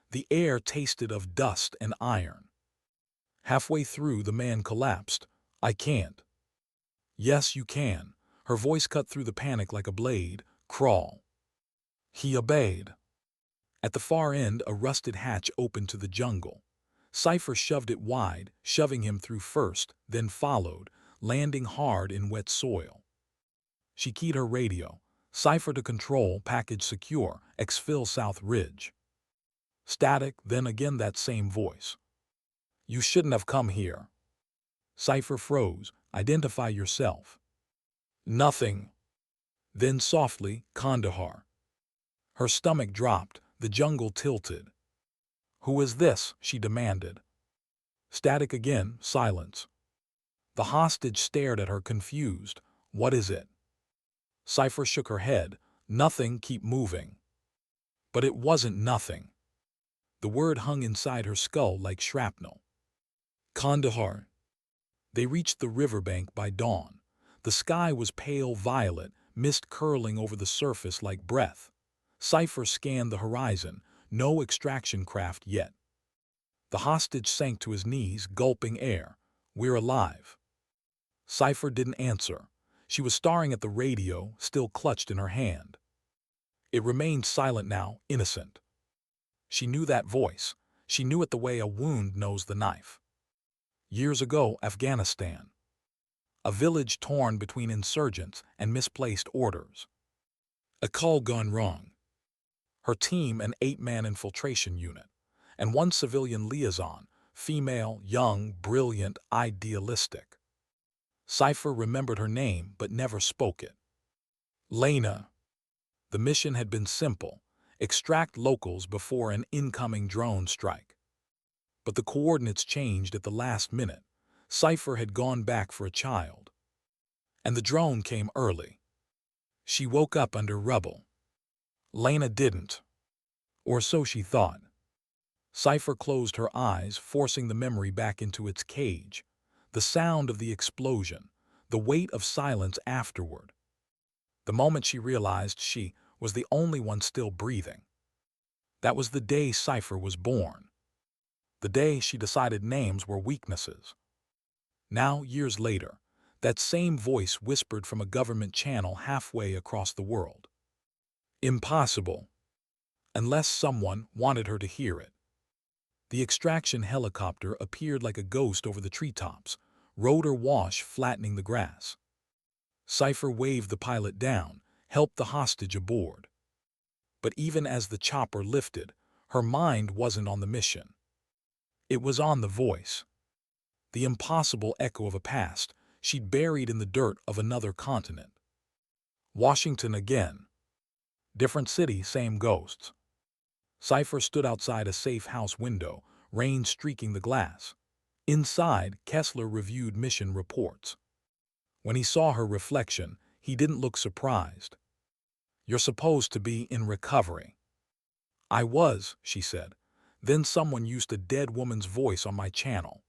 The air tasted of dust and iron. Halfway through, the man collapsed. "I can't." "Yes, you can." Her voice cut through the panic like a blade. "Crawl." He obeyed. At the far end, a rusted hatch opened to the jungle. Cipher shoved it wide, shoving him through first, then followed, landing hard in wet soil. She keyed her radio. "Cipher to control, package secure, exfil South Ridge." Static, then again that same voice. "You shouldn't have come here." Cipher froze. "Identify yourself." "Nothing." Then softly, "Kandahar." Her stomach dropped. The jungle tilted. "Who is this?" she demanded. Static again, silence. The hostage stared at her, confused. "What is it?" Cipher shook her head. "Nothing, keep moving." But it wasn't nothing. The word hung inside her skull like shrapnel. Kandahar. They reached the riverbank by dawn. The sky was pale violet, mist curling over the surface like breath. Cipher scanned the horizon. No extraction craft yet. The hostage sank to his knees, gulping air. "We're alive." Cipher didn't answer. She was staring at the radio, still clutched in her hand. It remained silent now, innocent. She knew that voice. She knew it the way a wound knows the knife. Years ago, Afghanistan. A village torn between insurgents and misplaced orders. A call gone wrong. Her team an 8-man infiltration unit, and one civilian liaison, female, young, brilliant, idealistic. Cipher remembered her name but never spoke it. Lena. The mission had been simple: extract locals before an incoming drone strike. But the coordinates changed at the last minute. Cipher had gone back for a child. And the drone came early. She woke up under rubble. Lena didn't. Or so she thought. Cipher closed her eyes, forcing the memory back into its cage. The sound of the explosion, the weight of silence afterward. The moment she realized she was the only one still breathing. That was the day Cipher was born. The day she decided names were weaknesses. Now, years later, that same voice whispered from a government channel halfway across the world. Impossible. Unless someone wanted her to hear it. The extraction helicopter appeared like a ghost over the treetops, rotor wash flattening the grass. Cipher waved the pilot down, helped the hostage aboard. But even as the chopper lifted, her mind wasn't on the mission. It was on the voice. The impossible echo of a past she'd buried in the dirt of another continent. Washington again. Different city, same ghosts. Cipher stood outside a safe house window, rain streaking the glass. Inside, Kessler reviewed mission reports. When he saw her reflection, he didn't look surprised. "You're supposed to be in recovery." "I was," she said. "Then someone used a dead woman's voice on my channel."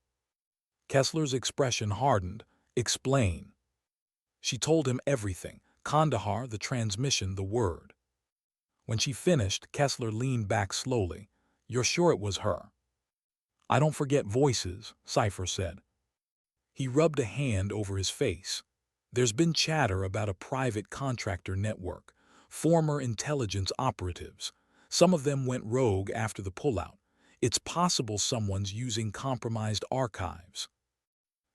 Kessler's expression hardened. "Explain." She told him everything: Kandahar, the transmission, the word. When she finished, Kessler leaned back slowly. "You're sure it was her?" "I don't forget voices," Cipher said. He rubbed a hand over his face. "There's been chatter about a private contractor network, former intelligence operatives. Some of them went rogue after the pullout. It's possible someone's using compromised archives.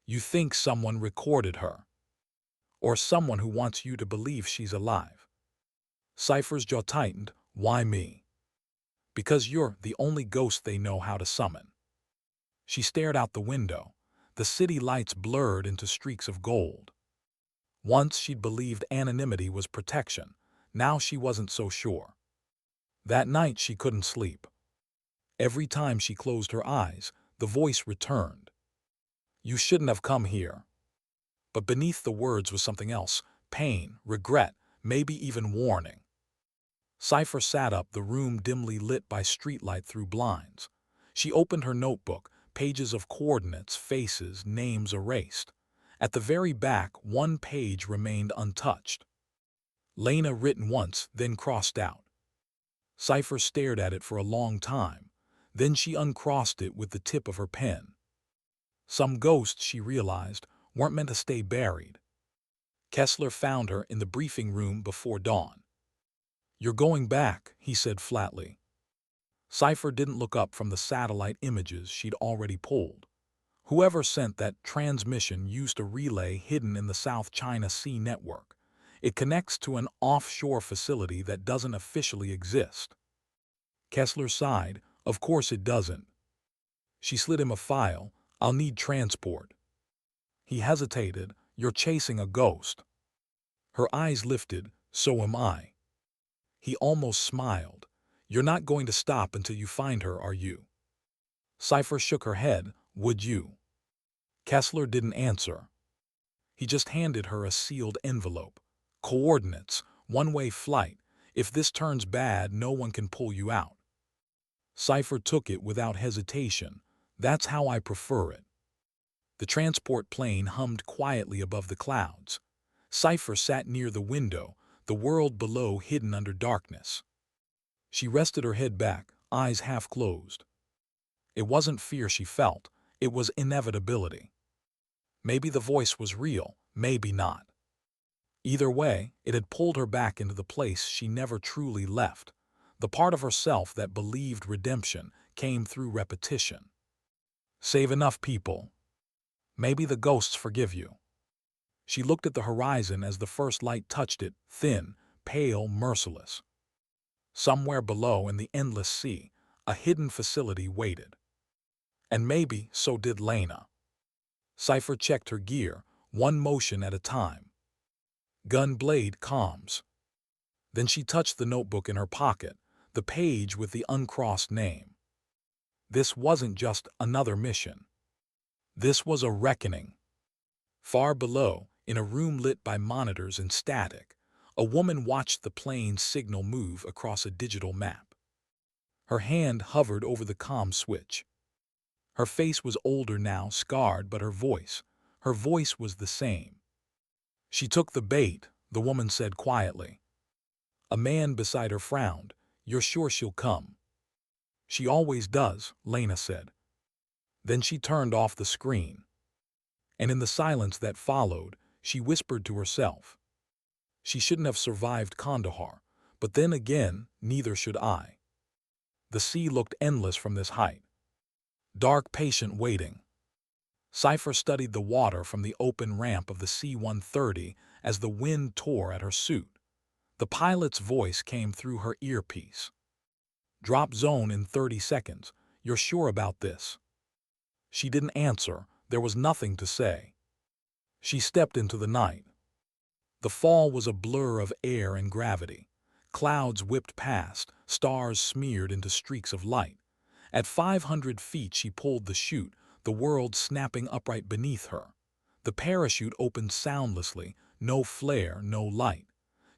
You think someone recorded her, or someone who wants you to believe she's alive. Cipher's jaw tightened. Why me? Because you're the only ghost they know how to summon. She stared out the window. The city lights blurred into streaks of gold. Once she'd believed anonymity was protection. Now she wasn't so sure. That night she couldn't sleep. Every time she closed her eyes, the voice returned. You shouldn't have come here. But beneath the words was something else. Pain, regret, maybe even warning. Cipher sat up, the room dimly lit by streetlight through blinds. She opened her notebook, pages of coordinates, faces, names erased. At the very back, one page remained untouched. Lena written once, then crossed out. Cipher stared at it for a long time. Then she uncrossed it with the tip of her pen. Some ghosts, she realized, weren't meant to stay buried. Kessler found her in the briefing room before dawn. You're going back, he said flatly. Cipher didn't look up from the satellite images she'd already pulled. Whoever sent that transmission used a relay hidden in the South China Sea network. It connects to an offshore facility that doesn't officially exist. Kessler sighed. Of course it doesn't. She slid him a file. I'll need transport. He hesitated. You're chasing a ghost. Her eyes lifted. So am I. He almost smiled. You're not going to stop until you find her, are you? Cipher shook her head. Would you? Kessler didn't answer. He just handed her a sealed envelope. Coordinates, one-way flight. If this turns bad, no one can pull you out. Cipher took it without hesitation. That's how I prefer it. The transport plane hummed quietly above the clouds. Cipher sat near the window, the world below hidden under darkness. She rested her head back, eyes half closed. It wasn't fear she felt, it was inevitability. Maybe the voice was real, maybe not. Either way, it had pulled her back into the place she never truly left. The part of herself that believed redemption came through repetition. Save enough people. Maybe the ghosts forgive you. She looked at the horizon as the first light touched it, thin, pale, merciless. Somewhere below in the endless sea, a hidden facility waited. And maybe so did Lena. Cipher checked her gear, one motion at a time. Gun blade comms. Then she touched the notebook in her pocket, the page with the uncrossed name. This wasn't just another mission. This was a reckoning. Far below, in a room lit by monitors and static, a woman watched the plane's signal move across a digital map. Her hand hovered over the comm switch. Her face was older now, scarred, but her voice was the same. She took the bait, the woman said quietly. A man beside her frowned. You're sure she'll come? She always does, Lena said. Then she turned off the screen. And in the silence that followed, she whispered to herself. She shouldn't have survived Kandahar, but then again, neither should I. The sea looked endless from this height. Dark, patient waiting. Cipher studied the water from the open ramp of the C-130 as the wind tore at her suit. The pilot's voice came through her earpiece. Drop zone in 30 seconds. You're sure about this? She didn't answer. There was nothing to say. She stepped into the night. The fall was a blur of air and gravity. Clouds whipped past, stars smeared into streaks of light. At 500 feet she pulled the chute, the world snapping upright beneath her. The parachute opened soundlessly, no flare, no light.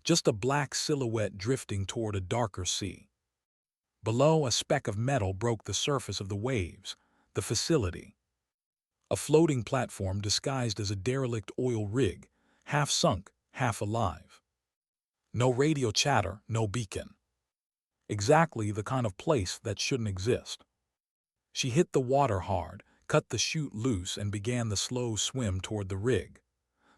Just a black silhouette drifting toward a darker sea. Below, a speck of metal broke the surface of the waves. The facility. A floating platform disguised as a derelict oil rig, half sunk, half alive. No radio chatter, no beacon. Exactly the kind of place that shouldn't exist. She hit the water hard, cut the chute loose, and began the slow swim toward the rig.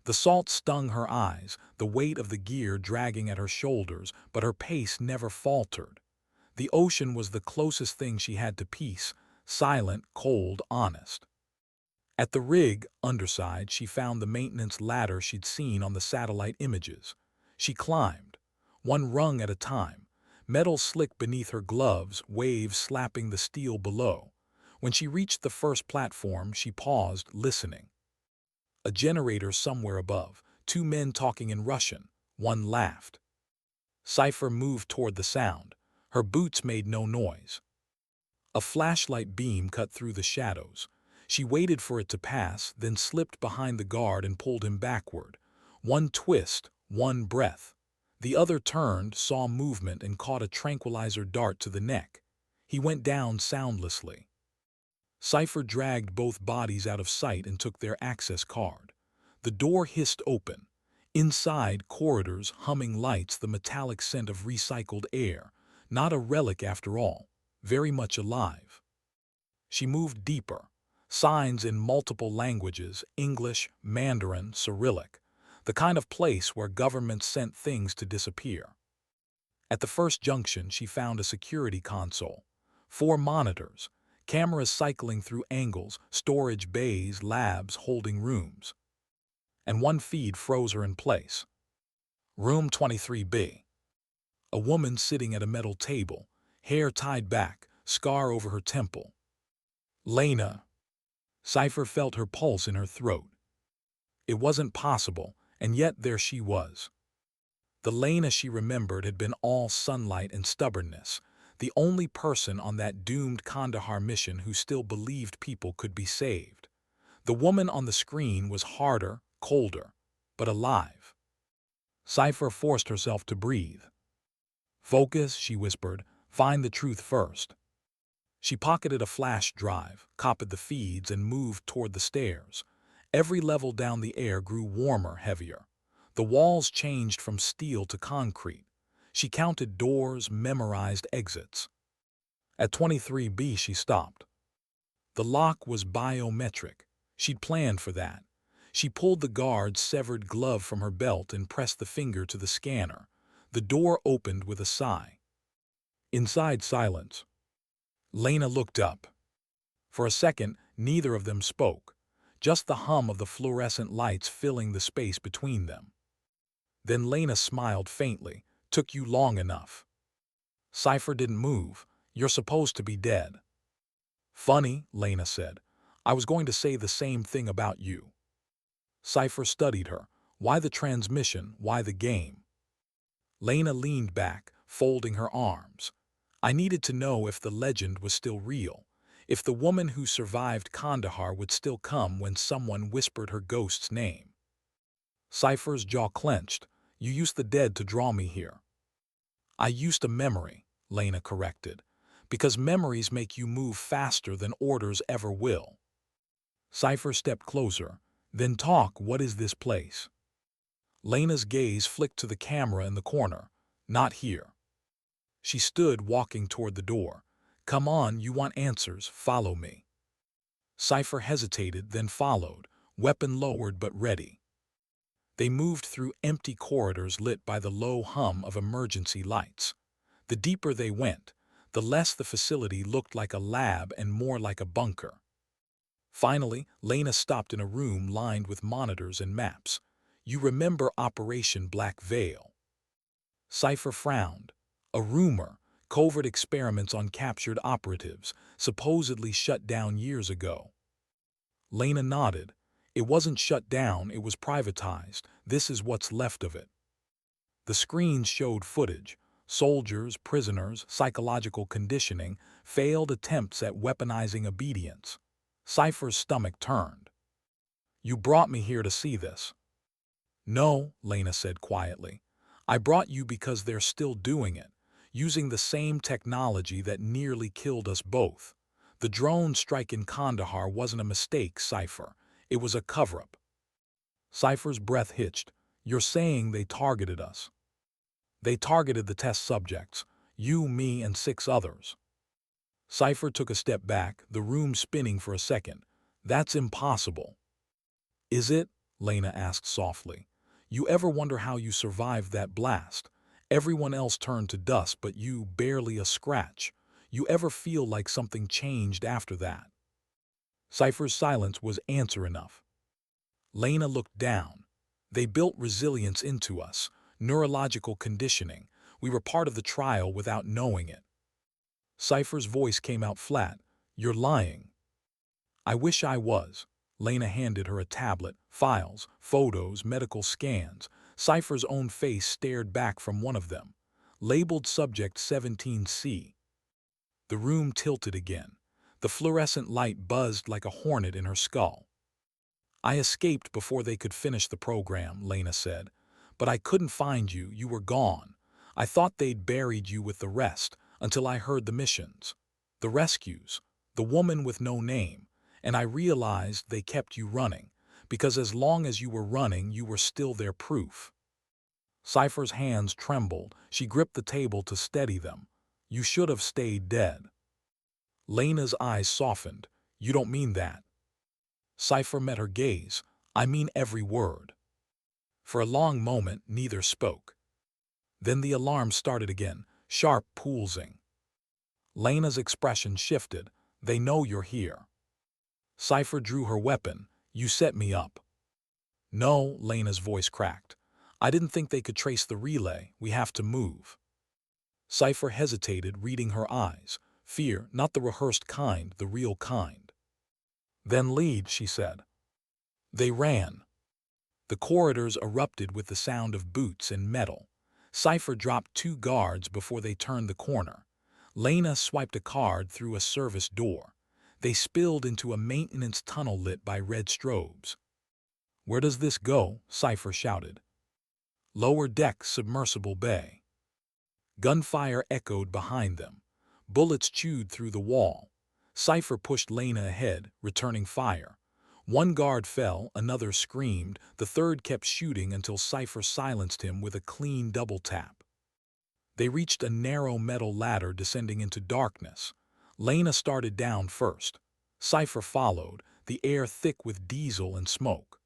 The salt stung her eyes, the weight of the gear dragging at her shoulders, but her pace never faltered. The ocean was the closest thing she had to peace, silent, cold, honest. At the rig, underside, she found the maintenance ladder she'd seen on the satellite images. She climbed, one rung at a time, metal slick beneath her gloves, waves slapping the steel below. When she reached the first platform, she paused, listening. A generator somewhere above, two men talking in Russian. One laughed. Cipher moved toward the sound. Her boots made no noise. A flashlight beam cut through the shadows. She waited for it to pass, then slipped behind the guard and pulled him backward. One twist, one breath. The other turned, saw movement, and caught a tranquilizer dart to the neck. He went down soundlessly. Cipher dragged both bodies out of sight and took their access card. The door hissed open. Inside, corridors, humming lights, the metallic scent of recycled air. Not a relic after all, very much alive. She moved deeper. Signs in multiple languages, English, Mandarin, Cyrillic. The kind of place where governments sent things to disappear. At the first junction, she found a security console. 4 monitors, cameras cycling through angles, storage bays, labs, holding rooms. And one feed froze her in place. Room 23B. A woman sitting at a metal table, hair tied back, scar over her temple. Lena. Cipher felt her pulse in her throat. It wasn't possible, and yet there she was. The Lena she remembered had been all sunlight and stubbornness, the only person on that doomed Kandahar mission who still believed people could be saved. The woman on the screen was harder, colder, but alive. Cipher forced herself to breathe. "Focus," she whispered. "Find the truth first." She pocketed a flash drive, copied the feeds, and moved toward the stairs. Every level down the air grew warmer, heavier. The walls changed from steel to concrete. She counted doors, memorized exits. At 23B, she stopped. The lock was biometric. She'd planned for that. She pulled the guard's severed glove from her belt and pressed the finger to the scanner. The door opened with a sigh. Inside, silence. Lena looked up. For a second, neither of them spoke, just the hum of the fluorescent lights filling the space between them. Then Lena smiled faintly. "Took you long enough." Cipher didn't move. "You're supposed to be dead." "Funny," Lena said. "I was going to say the same thing about you." Cipher studied her. Why the transmission? Why the game? Lena leaned back, folding her arms. "I needed to know if the legend was still real, if the woman who survived Kandahar would still come when someone whispered her ghost's name." Cipher's jaw clenched. "You used the dead to draw me here." "I used a memory," Lena corrected, "because memories make you move faster than orders ever will." Cipher stepped closer. "Then talk, what is this place?" Lena's gaze flicked to the camera in the corner. "Not here." She stood, walking toward the door. "Come on, you want answers, follow me." Cipher hesitated, then followed, weapon lowered but ready. They moved through empty corridors lit by the low hum of emergency lights. The deeper they went, the less the facility looked like a lab and more like a bunker. Finally, Lena stopped in a room lined with monitors and maps. "You remember Operation Black Veil?" Cipher frowned. "A rumor, covert experiments on captured operatives, supposedly shut down years ago." Lena nodded. "It wasn't shut down, it was privatized. This is what's left of it." The screens showed footage. Soldiers, prisoners, psychological conditioning, failed attempts at weaponizing obedience. Cipher's stomach turned. "You brought me here to see this." "No," Lena said quietly. "I brought you because they're still doing it, using the same technology that nearly killed us both. The drone strike in Kandahar wasn't a mistake, Cipher. It was a cover-up." Cipher's breath hitched. "You're saying they targeted us?" "They targeted the test subjects, you, me, and 6 others." Cipher took a step back, the room spinning for a second. "That's impossible." "Is it?" Lena asked softly. "You ever wonder how you survived that blast? Everyone else turned to dust, but you barely a scratch. You ever feel like something changed after that? Cipher's silence was answer enough. Lena looked down. They built resilience into us, neurological conditioning. We were part of the trial without knowing it. Cipher's voice came out flat. You're lying. I wish I was. Lena handed her a tablet, files, photos, medical scans. Cipher's own face stared back from one of them, labeled Subject 17C. The room tilted again. The fluorescent light buzzed like a hornet in her skull. I escaped before they could finish the program, Lena said. But I couldn't find you, you were gone. I thought they'd buried you with the rest until I heard the missions, the rescues, the woman with no name, and I realized they kept you running, because as long as you were running, you were still their proof. Cipher's hands trembled. She gripped the table to steady them. You should have stayed dead. Lena's eyes softened. You don't mean that. Cipher met her gaze. I mean every word. For a long moment, neither spoke. Then the alarm started again, sharp pulsing. Lena's expression shifted. They know you're here. Cipher drew her weapon. You set me up. No, Lena's voice cracked. I didn't think they could trace the relay. We have to move. Cipher hesitated, reading her eyes. Fear, not the rehearsed kind, the real kind. Then lead, she said. They ran. The corridors erupted with the sound of boots and metal. Cipher dropped 2 guards before they turned the corner. Lena swiped a card through a service door. They spilled into a maintenance tunnel lit by red strobes. Where does this go? Cipher shouted. Lower deck, submersible bay. Gunfire echoed behind them. Bullets chewed through the wall. Cipher pushed Lena ahead, returning fire. 1 guard fell, another screamed, the third kept shooting until Cipher silenced him with a clean double tap. They reached a narrow metal ladder descending into darkness. Lena started down first. Cipher followed, the air thick with diesel and smoke.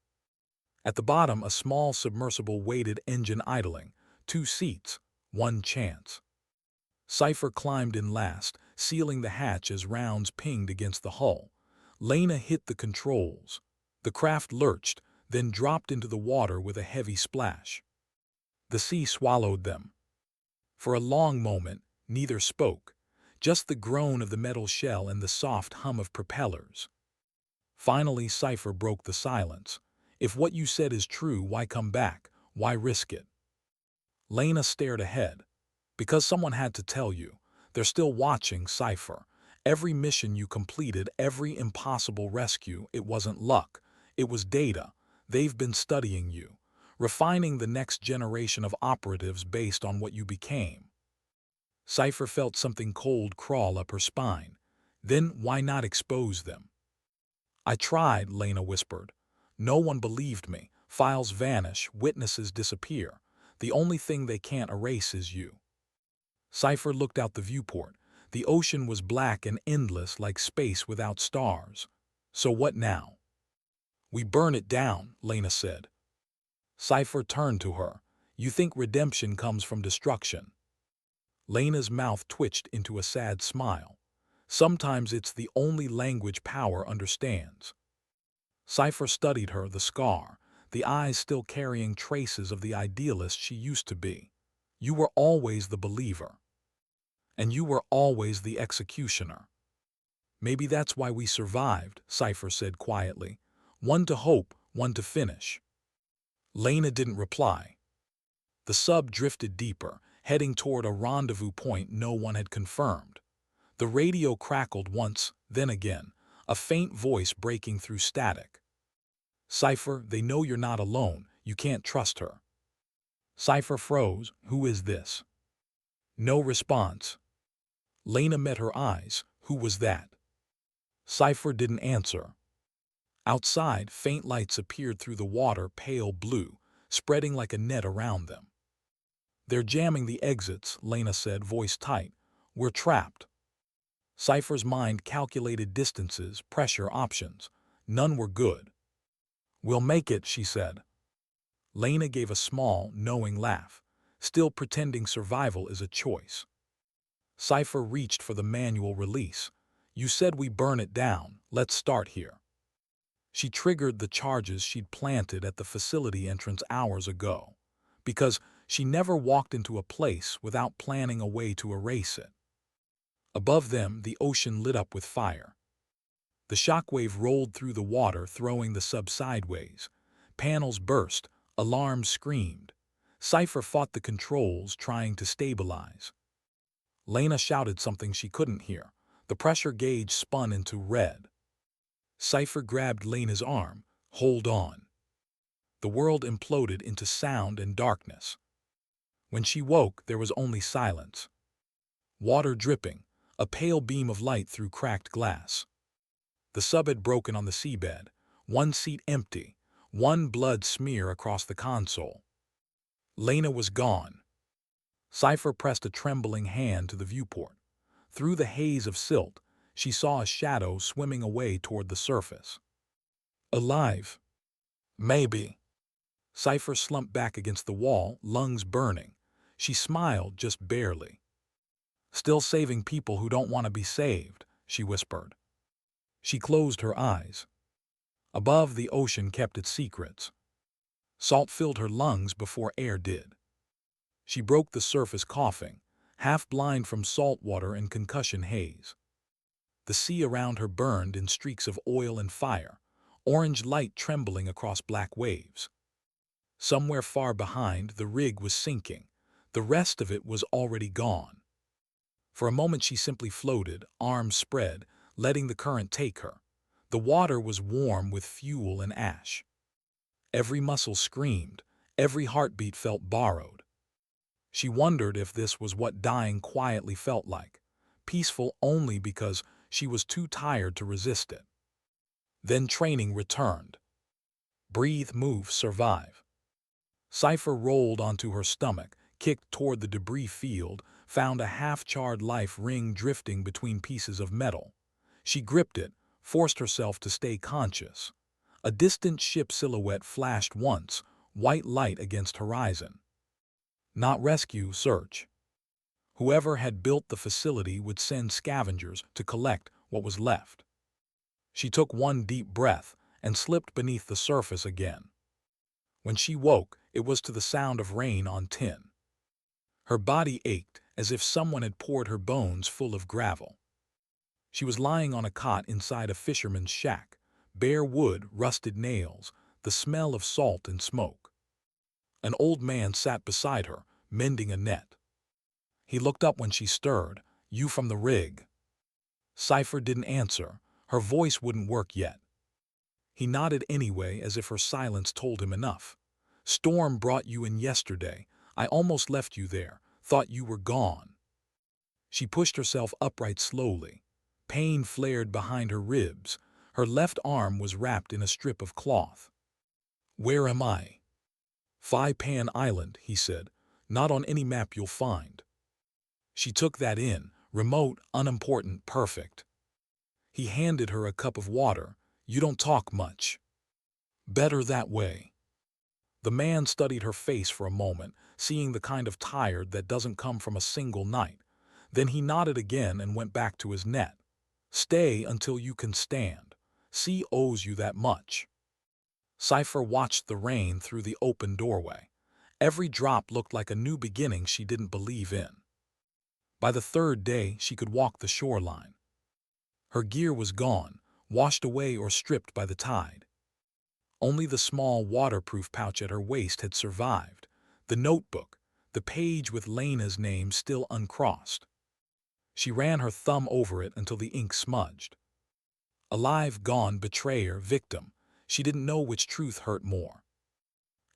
At the bottom, a small submersible waited, engine idling. 2 seats, 1 chance. Cipher climbed in last, sealing the hatch as rounds pinged against the hull. Lena hit the controls. The craft lurched, then dropped into the water with a heavy splash. The sea swallowed them. For a long moment, neither spoke, just the groan of the metal shell and the soft hum of propellers. Finally, Cipher broke the silence. If what you said is true, why come back? Why risk it? Lena stared ahead. Because someone had to tell you. They're still watching, Cipher. Every mission you completed, every impossible rescue, it wasn't luck. It was data. They've been studying you, refining the next generation of operatives based on what you became. Cipher felt something cold crawl up her spine. Then why not expose them? I tried, Lena whispered. No one believed me. Files vanish, witnesses disappear. The only thing they can't erase is you. Cipher looked out the viewport. The ocean was black and endless like space without stars. So what now? We burn it down, Lena said. Cipher turned to her. You think redemption comes from destruction? Lena's mouth twitched into a sad smile. Sometimes it's the only language power understands. Cipher studied her, the scar, the eyes still carrying traces of the idealist she used to be. You were always the believer. And you were always the executioner. Maybe that's why we survived, Cipher said quietly. One to hope, one to finish. Lena didn't reply. The sub drifted deeper, heading toward a rendezvous point no one had confirmed. The radio crackled once, then again, a faint voice breaking through static. Cipher, they know you're not alone. You can't trust her. Cipher froze. Who is this? No response. Lena met her eyes. Who was that? Cipher didn't answer. Outside, faint lights appeared through the water, pale blue, spreading like a net around them. They're jamming the exits, Lena said, voice tight. We're trapped. Cipher's mind calculated distances, pressure, options. None were good. We'll make it, she said. Lena gave a small, knowing laugh. still pretending survival is a choice. Cipher reached for the manual release. You said we burn it down, let's start here. She triggered the charges she'd planted at the facility entrance hours ago, because she never walked into a place without planning a way to erase it. Above them, the ocean lit up with fire. The shockwave rolled through the water, throwing the sub sideways. Panels burst, alarms screamed. Cipher fought the controls, trying to stabilize. Lena shouted something she couldn't hear. The pressure gauge spun into red. Cipher grabbed Lena's arm. Hold on. The world imploded into sound and darkness. When she woke, there was only silence. Water dripping, a pale beam of light through cracked glass. The sub had broken on the seabed, one seat empty, one blood smear across the console. Lena was gone. Cipher pressed a trembling hand to the viewport. Through the haze of silt, she saw a shadow swimming away toward the surface. Alive. Maybe. Cipher slumped back against the wall, lungs burning. She smiled just barely. Still saving people who don't want to be saved, she whispered. She closed her eyes. Above, the ocean kept its secrets. Salt filled her lungs before air did. She broke the surface coughing, half blind from salt water and concussion haze. The sea around her burned in streaks of oil and fire, orange light trembling across black waves. Somewhere far behind, the rig was sinking. The rest of it was already gone. For a moment she simply floated, arms spread, letting the current take her. The water was warm with fuel and ash. Every muscle screamed, every heartbeat felt borrowed. She wondered if this was what dying quietly felt like, peaceful only because she was too tired to resist it. Then training returned. Breathe, move, survive. Cipher rolled onto her stomach, kicked toward the debris field, found a half-charred life ring drifting between pieces of metal. She gripped it, forced herself to stay conscious. A distant ship silhouette flashed once, white light against horizon. Not rescue, search. Whoever had built the facility would send scavengers to collect what was left. She took one deep breath and slipped beneath the surface again. When she woke, it was to the sound of rain on tin. Her body ached as if someone had poured her bones full of gravel. She was lying on a cot inside a fisherman's shack, bare wood, rusted nails, the smell of salt and smoke. An old man sat beside her, mending a net. He looked up when she stirred. You from the rig? Cipher didn't answer. Her voice wouldn't work yet. He nodded anyway, as if her silence told him enough. Storm brought you in yesterday. I almost left you there, thought you were gone. She pushed herself upright slowly. Pain flared behind her ribs. Her left arm was wrapped in a strip of cloth. Where am I? Pan Island, he said. Not on any map you'll find. She took that in. Remote, unimportant, perfect. He handed her a cup of water. You don't talk much. Better that way. The man studied her face for a moment, seeing the kind of tired that doesn't come from a single night. Then he nodded again and went back to his net. Stay until you can stand. Sea owes you that much. Cipher watched the rain through the open doorway. Every drop looked like a new beginning she didn't believe in. By the third day, she could walk the shoreline. Her gear was gone, washed away or stripped by the tide. Only the small waterproof pouch at her waist had survived, the notebook, the page with Lena's name still uncrossed. She ran her thumb over it until the ink smudged. Alive, gone, betrayer, victim. She didn't know which truth hurt more.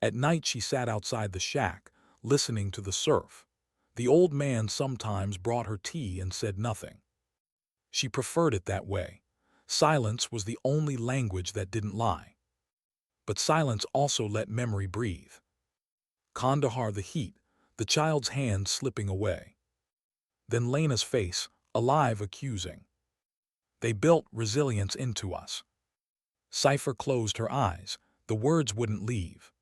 At night she sat outside the shack, listening to the surf. The old man sometimes brought her tea and said nothing. She preferred it that way. Silence was the only language that didn't lie. But silence also let memory breathe. Kandahar, the heat, the child's hand slipping away. Then Lena's face, alive, accusing. They built resilience into us. Cipher closed her eyes. The words wouldn't leave.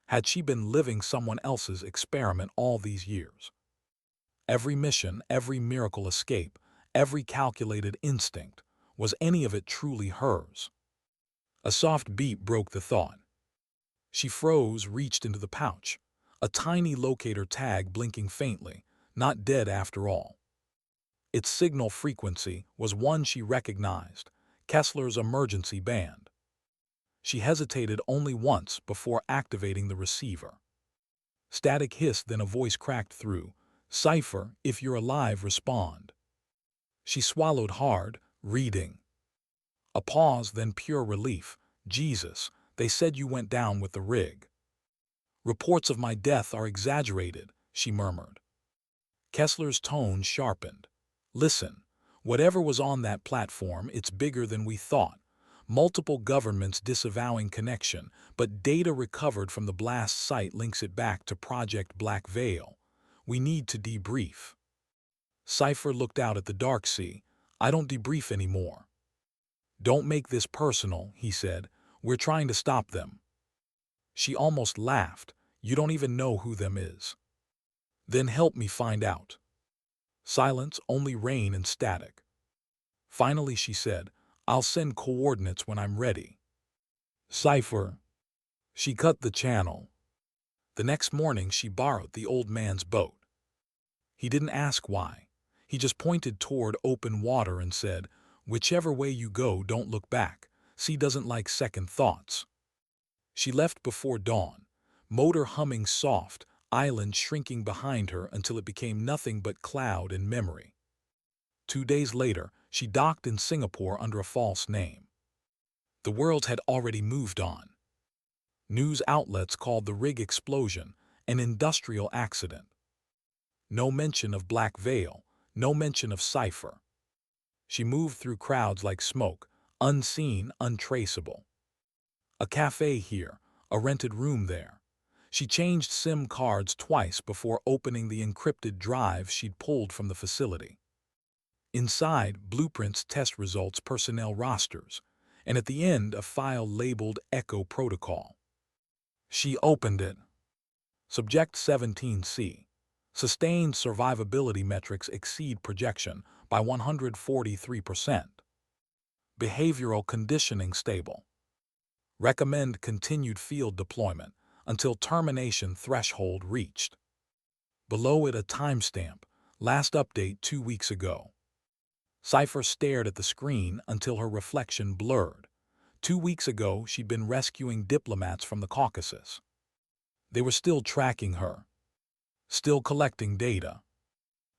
Had she been living someone else's experiment all these years? Every mission, every miracle escape, every calculated instinct, was any of it truly hers? A soft beat broke the thought. She froze, reached into the pouch. A tiny locator tag blinking faintly, not dead after all. Its signal frequency was one she recognized, Kessler's emergency band. She hesitated only once before activating the receiver. Static hissed, then a voice cracked through. "Cipher, if you're alive, respond." She swallowed hard, reading. A pause, then pure relief. "Jesus, they said you went down with the rig." "Reports of my death are exaggerated," she murmured. Kessler's tone sharpened. "Listen, whatever was on that platform, it's bigger than we thought. Multiple governments disavowing connection, but data recovered from the blast site links it back to Project Black Veil. We need to debrief." Cipher looked out at the dark sea. "I don't debrief anymore." "Don't make this personal," he said. "We're trying to stop them." She almost laughed. "You don't even know who them is." "Then help me find out." Silence, only rain and static. Finally she said, "I'll send coordinates when I'm ready." "Cipher." She cut the channel. The next morning she borrowed the old man's boat. He didn't ask why. He just pointed toward open water and said, "Whichever way you go, don't look back. Sea doesn't like second thoughts." She left before dawn, motor humming soft, island shrinking behind her until it became nothing but cloud and memory. 2 days later, she docked in Singapore under a false name. The world had already moved on. News outlets called the rig explosion an industrial accident. No mention of Black Veil, no mention of Cipher. She moved through crowds like smoke, unseen, untraceable. A cafe here, a rented room there. She changed SIM cards twice before opening the encrypted drive she'd pulled from the facility. Inside, blueprints, test results, personnel rosters, and at the end a file labeled Echo Protocol. She opened it. Subject 17C. Sustained survivability metrics exceed projection by 143%. Behavioral conditioning stable. Recommend continued field deployment until termination threshold reached. Below it a timestamp, last update 2 weeks ago. Cipher stared at the screen until her reflection blurred. 2 weeks ago she'd been rescuing diplomats from the Caucasus. They were still tracking her, still collecting data.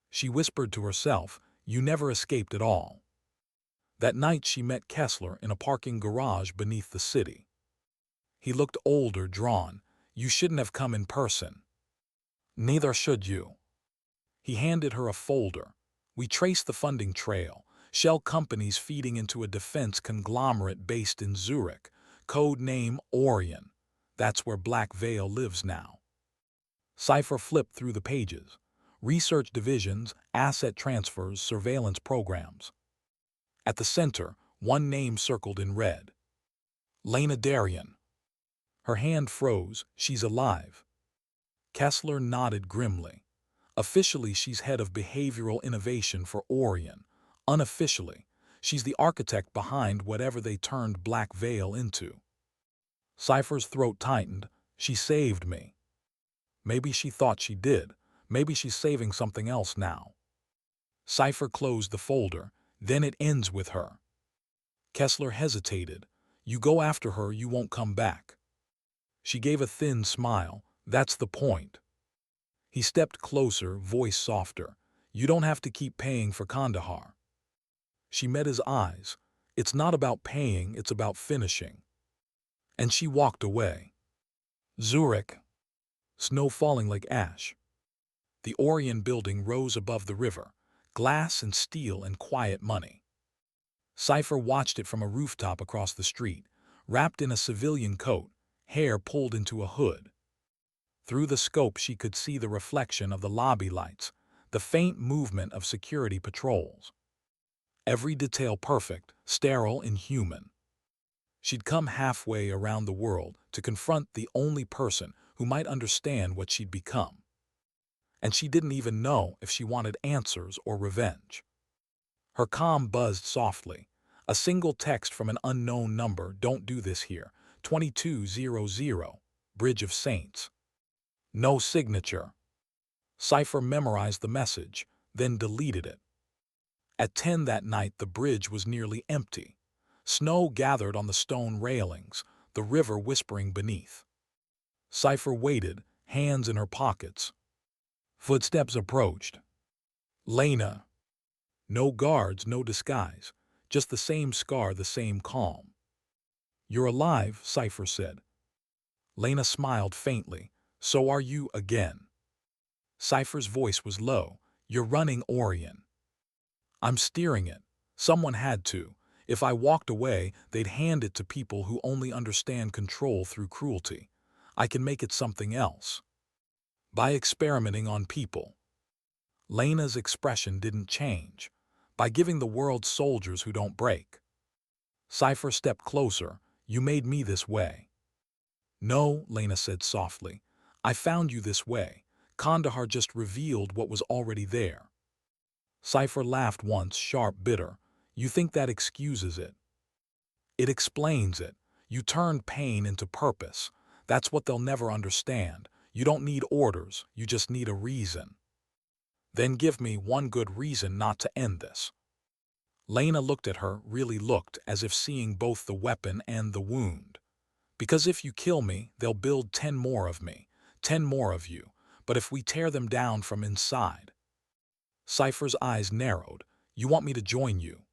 She whispered to herself, "You never escaped at all." That night she met Kessler in a parking garage beneath the city. He looked older, drawn. "You shouldn't have come in person." "Neither should you." He handed her a folder. "We traced the funding trail. Shell companies feeding into a defense conglomerate based in Zurich. Code name Orion. That's where Black Veil lives now." Cipher flipped through the pages. Research divisions, asset transfers, surveillance programs. At the center, one name circled in red. Lena Darien. Her hand froze. "She's alive." Kessler nodded grimly. "Officially, she's head of behavioral innovation for Orion. Unofficially, she's the architect behind whatever they turned Black Veil into." Cipher's throat tightened. "She saved me." Maybe she thought she did. Maybe she's saving something else now. Cipher closed the folder. "Then it ends with her." Kessler hesitated. "You go after her, you won't come back." She gave a thin smile. "That's the point." He stepped closer, voice softer. "You don't have to keep paying for Kandahar." She met his eyes. "It's not about paying, it's about finishing." And she walked away. Zurich. Snow falling like ash. The Orion building rose above the river, glass and steel and quiet money. Cipher watched it from a rooftop across the street, wrapped in a civilian coat, hair pulled into a hood. Through the scope she could see the reflection of the lobby lights, the faint movement of security patrols. Every detail perfect, sterile and human. She'd come halfway around the world to confront the only person who might understand what she'd become. And she didn't even know if she wanted answers or revenge. Her comm buzzed softly. A single text from an unknown number, "Don't do this here. 2200, Bridge of Saints." No signature. Cipher memorized the message, then deleted it. At 10 that night, the bridge was nearly empty. Snow gathered on the stone railings, the river whispering beneath. Cipher waited, hands in her pockets. Footsteps approached. Lena. No guards, no disguise. Just the same scar, the same calm. "You're alive," Cipher said. Lena smiled faintly. "So are you again." Cipher's voice was low. "You're running Orion." "I'm steering it. Someone had to. If I walked away, they'd hand it to people who only understand control through cruelty. I can make it something else. By experimenting on people." Lena's expression didn't change. "By giving the world soldiers who don't break." Cipher stepped closer. "You made me this way." "No," Lena said softly. "I found you this way. Kandahar just revealed what was already there." Cipher laughed once, sharp, bitter. "You think that excuses it?" "It explains it. You turned pain into purpose. That's what they'll never understand. You don't need orders, you just need a reason." "Then give me one good reason not to end this." Lena looked at her, really looked, as if seeing both the weapon and the wound. "Because if you kill me, they'll build 10 more of me, 10 more of you. But if we tear them down from inside." Cipher's eyes narrowed. "You want me to join you?"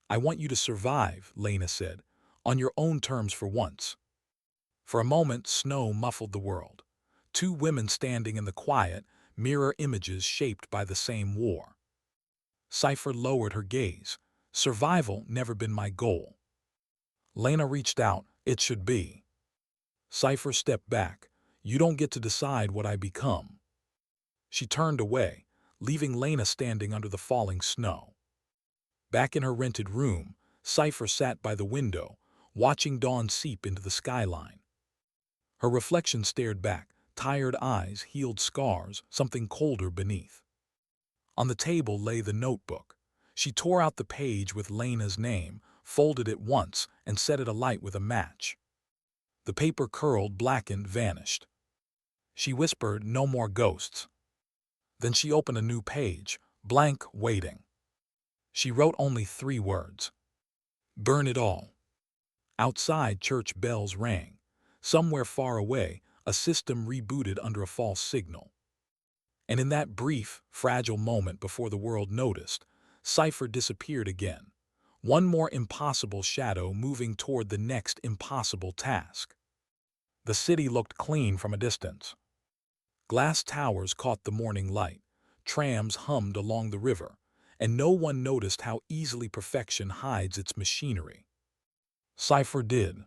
"I want you to survive," Lena said, "on your own terms for once." For a moment, snow muffled the world. 2 women standing in the quiet, mirror images shaped by the same war. Cipher lowered her gaze. "Survival never been my goal." Lena reached out. "It should be." Cipher stepped back. "You don't get to decide what I become." She turned away, leaving Lena standing under the falling snow. Back in her rented room, Cipher sat by the window, watching dawn seep into the skyline. Her reflection stared back, tired eyes, healed scars, something colder beneath. On the table lay the notebook. She tore out the page with Lena's name, folded it once, and set it alight with a match. The paper curled, blackened, vanished. She whispered, "No more ghosts." Then she opened a new page, blank, waiting. She wrote only 3 words. "Burn it all." Outside, church bells rang. Somewhere far away, a system rebooted under a false signal. And in that brief, fragile moment before the world noticed, Cipher disappeared again. One more impossible shadow moving toward the next impossible task. The city looked clean from a distance. Glass towers caught the morning light, trams hummed along the river, and no one noticed how easily perfection hides its machinery. Cipher did.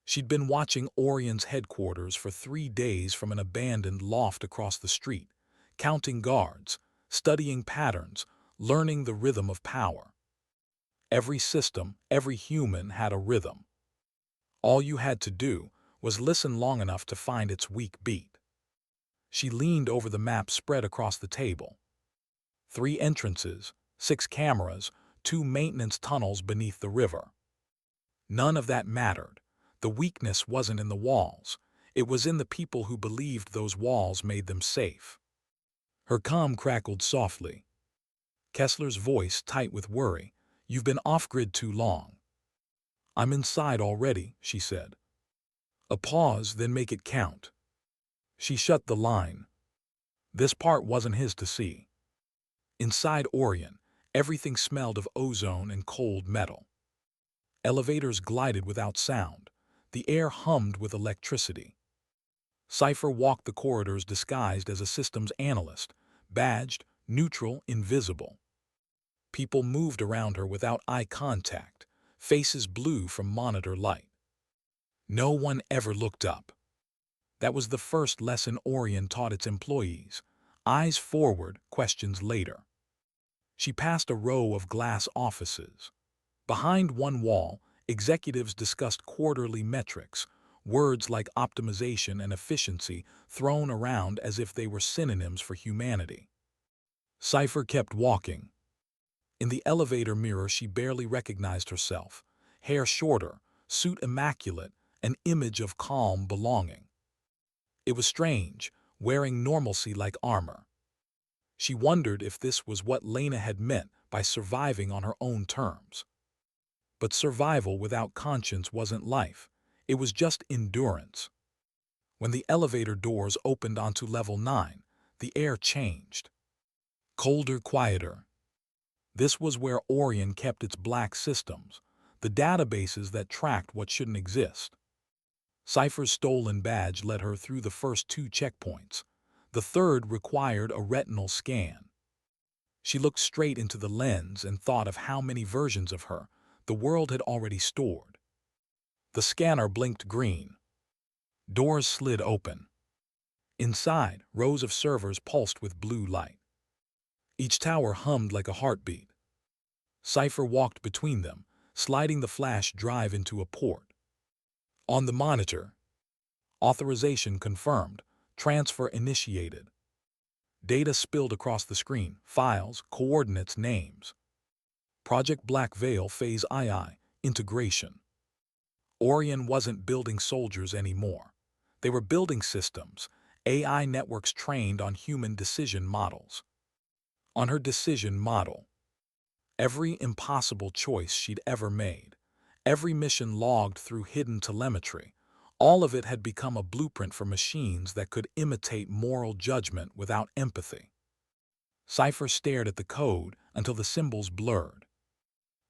She'd been watching Orion's headquarters for 3 days from an abandoned loft across the street, counting guards, studying patterns, learning the rhythm of power. Every system, every human had a rhythm. All you had to do was listen long enough to find its weak beat. She leaned over the map spread across the table. 3 entrances, 6 cameras, 2 maintenance tunnels beneath the river. None of that mattered. The weakness wasn't in the walls. It was in the people who believed those walls made them safe. Her comm crackled softly. Kessler's voice tight with worry. "You've been off-grid too long." "I'm inside already," she said. A pause, then "Make it count." She shut the line. This part wasn't his to see. Inside Orion, everything smelled of ozone and cold metal. Elevators glided without sound. The air hummed with electricity. Cipher walked the corridors disguised as a systems analyst, badged, neutral, invisible. People moved around her without eye contact, faces blue from monitor light. No one ever looked up. That was the first lesson Orion taught its employees. Eyes forward, questions later. She passed a row of glass offices. Behind one wall, executives discussed quarterly metrics, words like optimization and efficiency thrown around as if they were synonyms for humanity. Cipher kept walking. In the elevator mirror she barely recognized herself. Hair shorter, suit immaculate, an image of calm belonging. It was strange, wearing normalcy like armor. She wondered if this was what Lena had meant by surviving on her own terms. But survival without conscience wasn't life. It was just endurance. When the elevator doors opened onto level 9, the air changed. Colder, quieter. This was where Orion kept its black systems, the databases that tracked what shouldn't exist. Cipher's stolen badge led her through the first 2 checkpoints. The third required a retinal scan. She looked straight into the lens and thought of how many versions of her the world had already stored. The scanner blinked green. Doors slid open. Inside, rows of servers pulsed with blue light. Each tower hummed like a heartbeat. Cipher walked between them, sliding the flash drive into a port. On the monitor, authorization confirmed, transfer initiated. Data spilled across the screen, files, coordinates, names. Project Black Veil Phase II, integration. Orion wasn't building soldiers anymore. They were building systems, AI networks trained on human decision models. On her decision model, every impossible choice she'd ever made, every mission logged through hidden telemetry, all of it had become a blueprint for machines that could imitate moral judgment without empathy. Cipher stared at the code until the symbols blurred.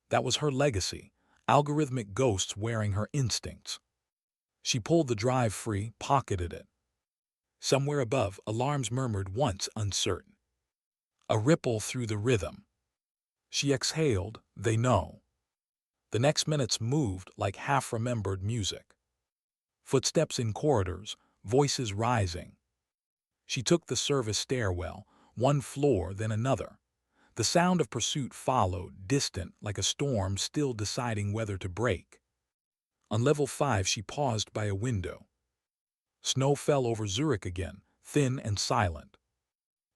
That was her legacy, algorithmic ghosts wearing her instincts. She pulled the drive free, pocketed it. Somewhere above, alarms murmured once uncertain. A ripple through the rhythm. She exhaled, they know. The next minutes moved like half-remembered music. Footsteps in corridors, voices rising. She took the service stairwell, one floor then another. The sound of pursuit followed, distant like a storm still deciding whether to break. On level 5 she paused by a window. Snow fell over Zurich again, thin and silent.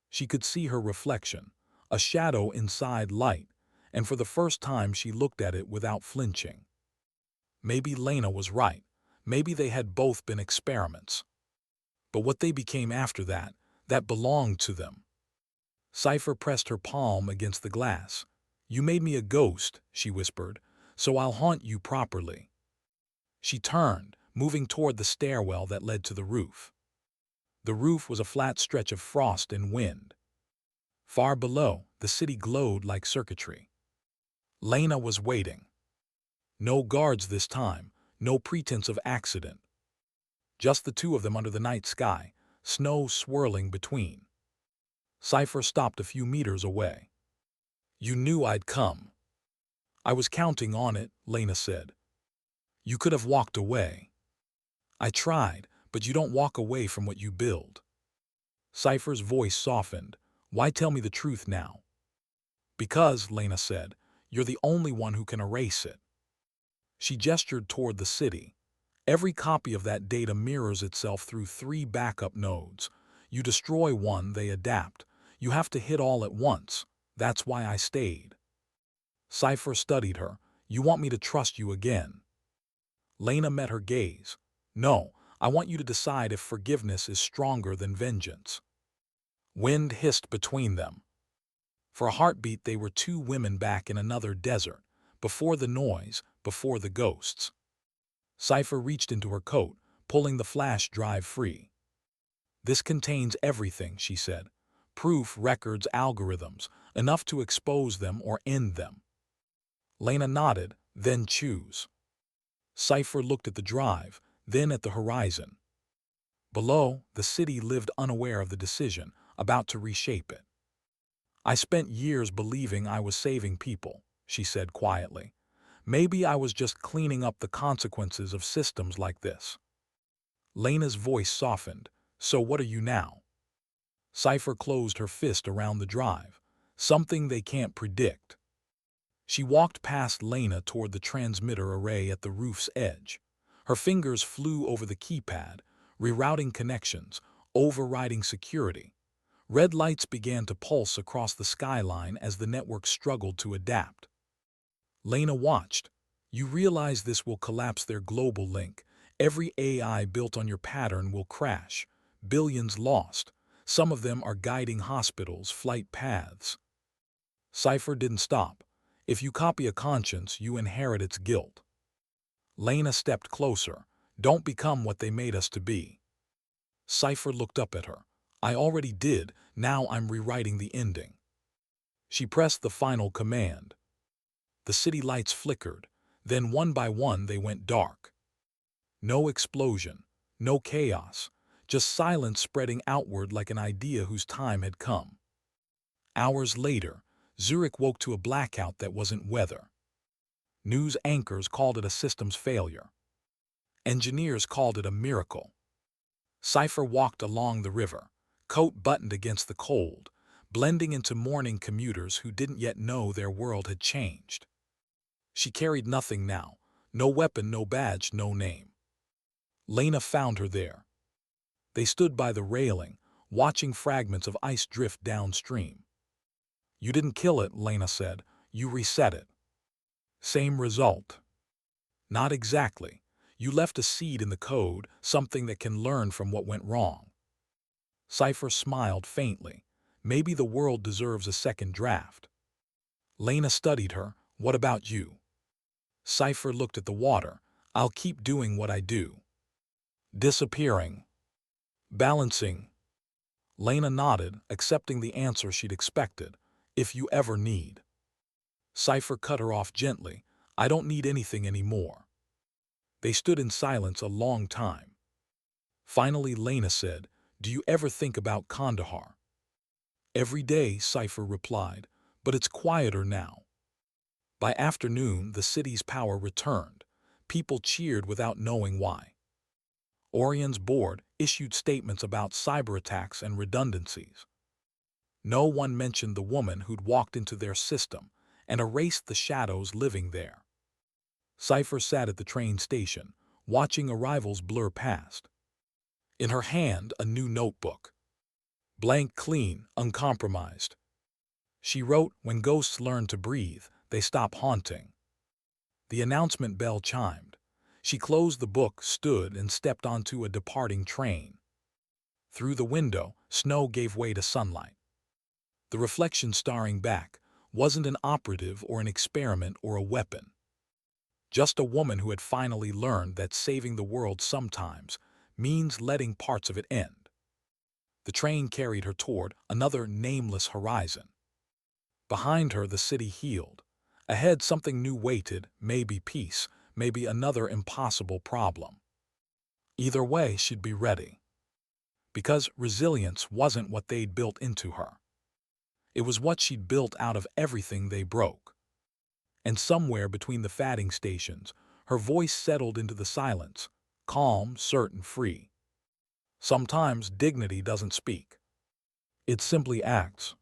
She could see her reflection, a shadow inside light, and for the first time she looked at it without flinching. Maybe Lena was right. Maybe they had both been experiments. But what they became after that, that belonged to them. Cipher pressed her palm against the glass. "You made me a ghost," she whispered, "so I'll haunt you properly." She turned, moving toward the stairwell that led to the roof. The roof was a flat stretch of frost and wind. Far below, the city glowed like circuitry. Lena was waiting. No guards this time, no pretense of accident. Just the two of them under the night sky, snow swirling between. Cipher stopped a few meters away. "You knew I'd come." "I was counting on it," Lena said. "You could have walked away." "I tried, but you don't walk away from what you build." Cipher's voice softened. "Why tell me the truth now?" "Because," Lena said, "you're the only one who can erase it." She gestured toward the city. "Every copy of that data mirrors itself through 3 backup nodes. You destroy one, they adapt. You have to hit all at once. That's why I stayed." Cipher studied her. "You want me to trust you again?" Lena met her gaze. "No, I want you to decide if forgiveness is stronger than vengeance." Wind hissed between them. For a heartbeat they were 2 women back in another desert, before the noise, before the ghosts. Cipher reached into her coat, pulling the flash drive free. "This contains everything," she said. "Proof, records, algorithms, enough to expose them or end them." Lena nodded, "Then choose." Cipher looked at the drive, then at the horizon. Below, the city lived unaware of the decision, about to reshape it. "I spent years believing I was saving people," she said quietly. "Maybe I was just cleaning up the consequences of systems like this." Lena's voice softened. "So what are you now?" Cipher closed her fist around the drive. "Something they can't predict." She walked past Lena toward the transmitter array at the roof's edge. Her fingers flew over the keypad, rerouting connections, overriding security. Red lights began to pulse across the skyline as the network struggled to adapt. Lena watched. You realize this will collapse their global link. Every AI built on your pattern will crash. Billions lost. Some of them are guiding hospitals, flight paths. Cipher didn't stop. If you copy a conscience, you inherit its guilt. Lena stepped closer. Don't become what they made us to be. Cipher looked up at her. I already did, now I'm rewriting the ending. She pressed the final command. The city lights flickered, then one by one they went dark. No explosion, no chaos, just silence spreading outward like an idea whose time had come. Hours later, Zurich woke to a blackout that wasn't weather. News anchors called it a systems failure. Engineers called it a miracle. Cipher walked along the river, coat buttoned against the cold, blending into morning commuters who didn't yet know their world had changed. She carried nothing now, no weapon, no badge, no name. Lena found her there. They stood by the railing, watching fragments of ice drift downstream. You didn't kill it, Lena said. You reset it. Same result. Not exactly. You left a seed in the code, something that can learn from what went wrong. Cipher smiled faintly. Maybe the world deserves a second draft. Lena studied her. What about you? Cipher looked at the water. I'll keep doing what I do. Disappearing. Balancing. Lena nodded, accepting the answer she'd expected. If you ever need. Cipher cut her off gently. I don't need anything anymore. They stood in silence a long time. Finally, Lena said, Do you ever think about Kandahar? Every day, Cipher replied, but it's quieter now. By afternoon, the city's power returned. People cheered without knowing why. Orion's board issued statements about cyber attacks and redundancies. No one mentioned the woman who'd walked into their system and erased the shadows living there. Cipher sat at the train station, watching arrivals blur past. In her hand, a new notebook. Blank, clean, uncompromised. She wrote, When ghosts learn to breathe, they stop haunting. The announcement bell chimed. She closed the book, stood, and stepped onto a departing train. Through the window, snow gave way to sunlight. The reflection staring back wasn't an operative or an experiment or a weapon. Just a woman who had finally learned that saving the world sometimes means letting parts of it end. The train carried her toward another nameless horizon. Behind her, the city healed. Ahead, something new waited, maybe peace, maybe another impossible problem. Either way, she'd be ready. Because resilience wasn't what they'd built into her. It was what she'd built out of everything they broke. And somewhere between the fatting stations, her voice settled into the silence, calm, certain, free. Sometimes dignity doesn't speak. It simply acts.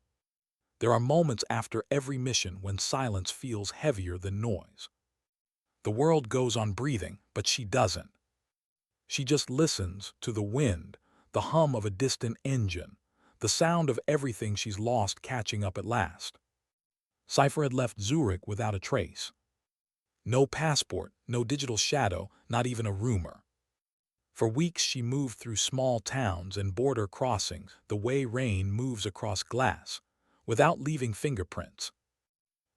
There are moments after every mission when silence feels heavier than noise. The world goes on breathing, but she doesn't. She just listens to the wind, the hum of a distant engine, the sound of everything she's lost catching up at last. Cipher had left Zurich without a trace. No passport, no digital shadow, not even a rumor. For weeks she moved through small towns and border crossings the way rain moves across glass, without leaving fingerprints.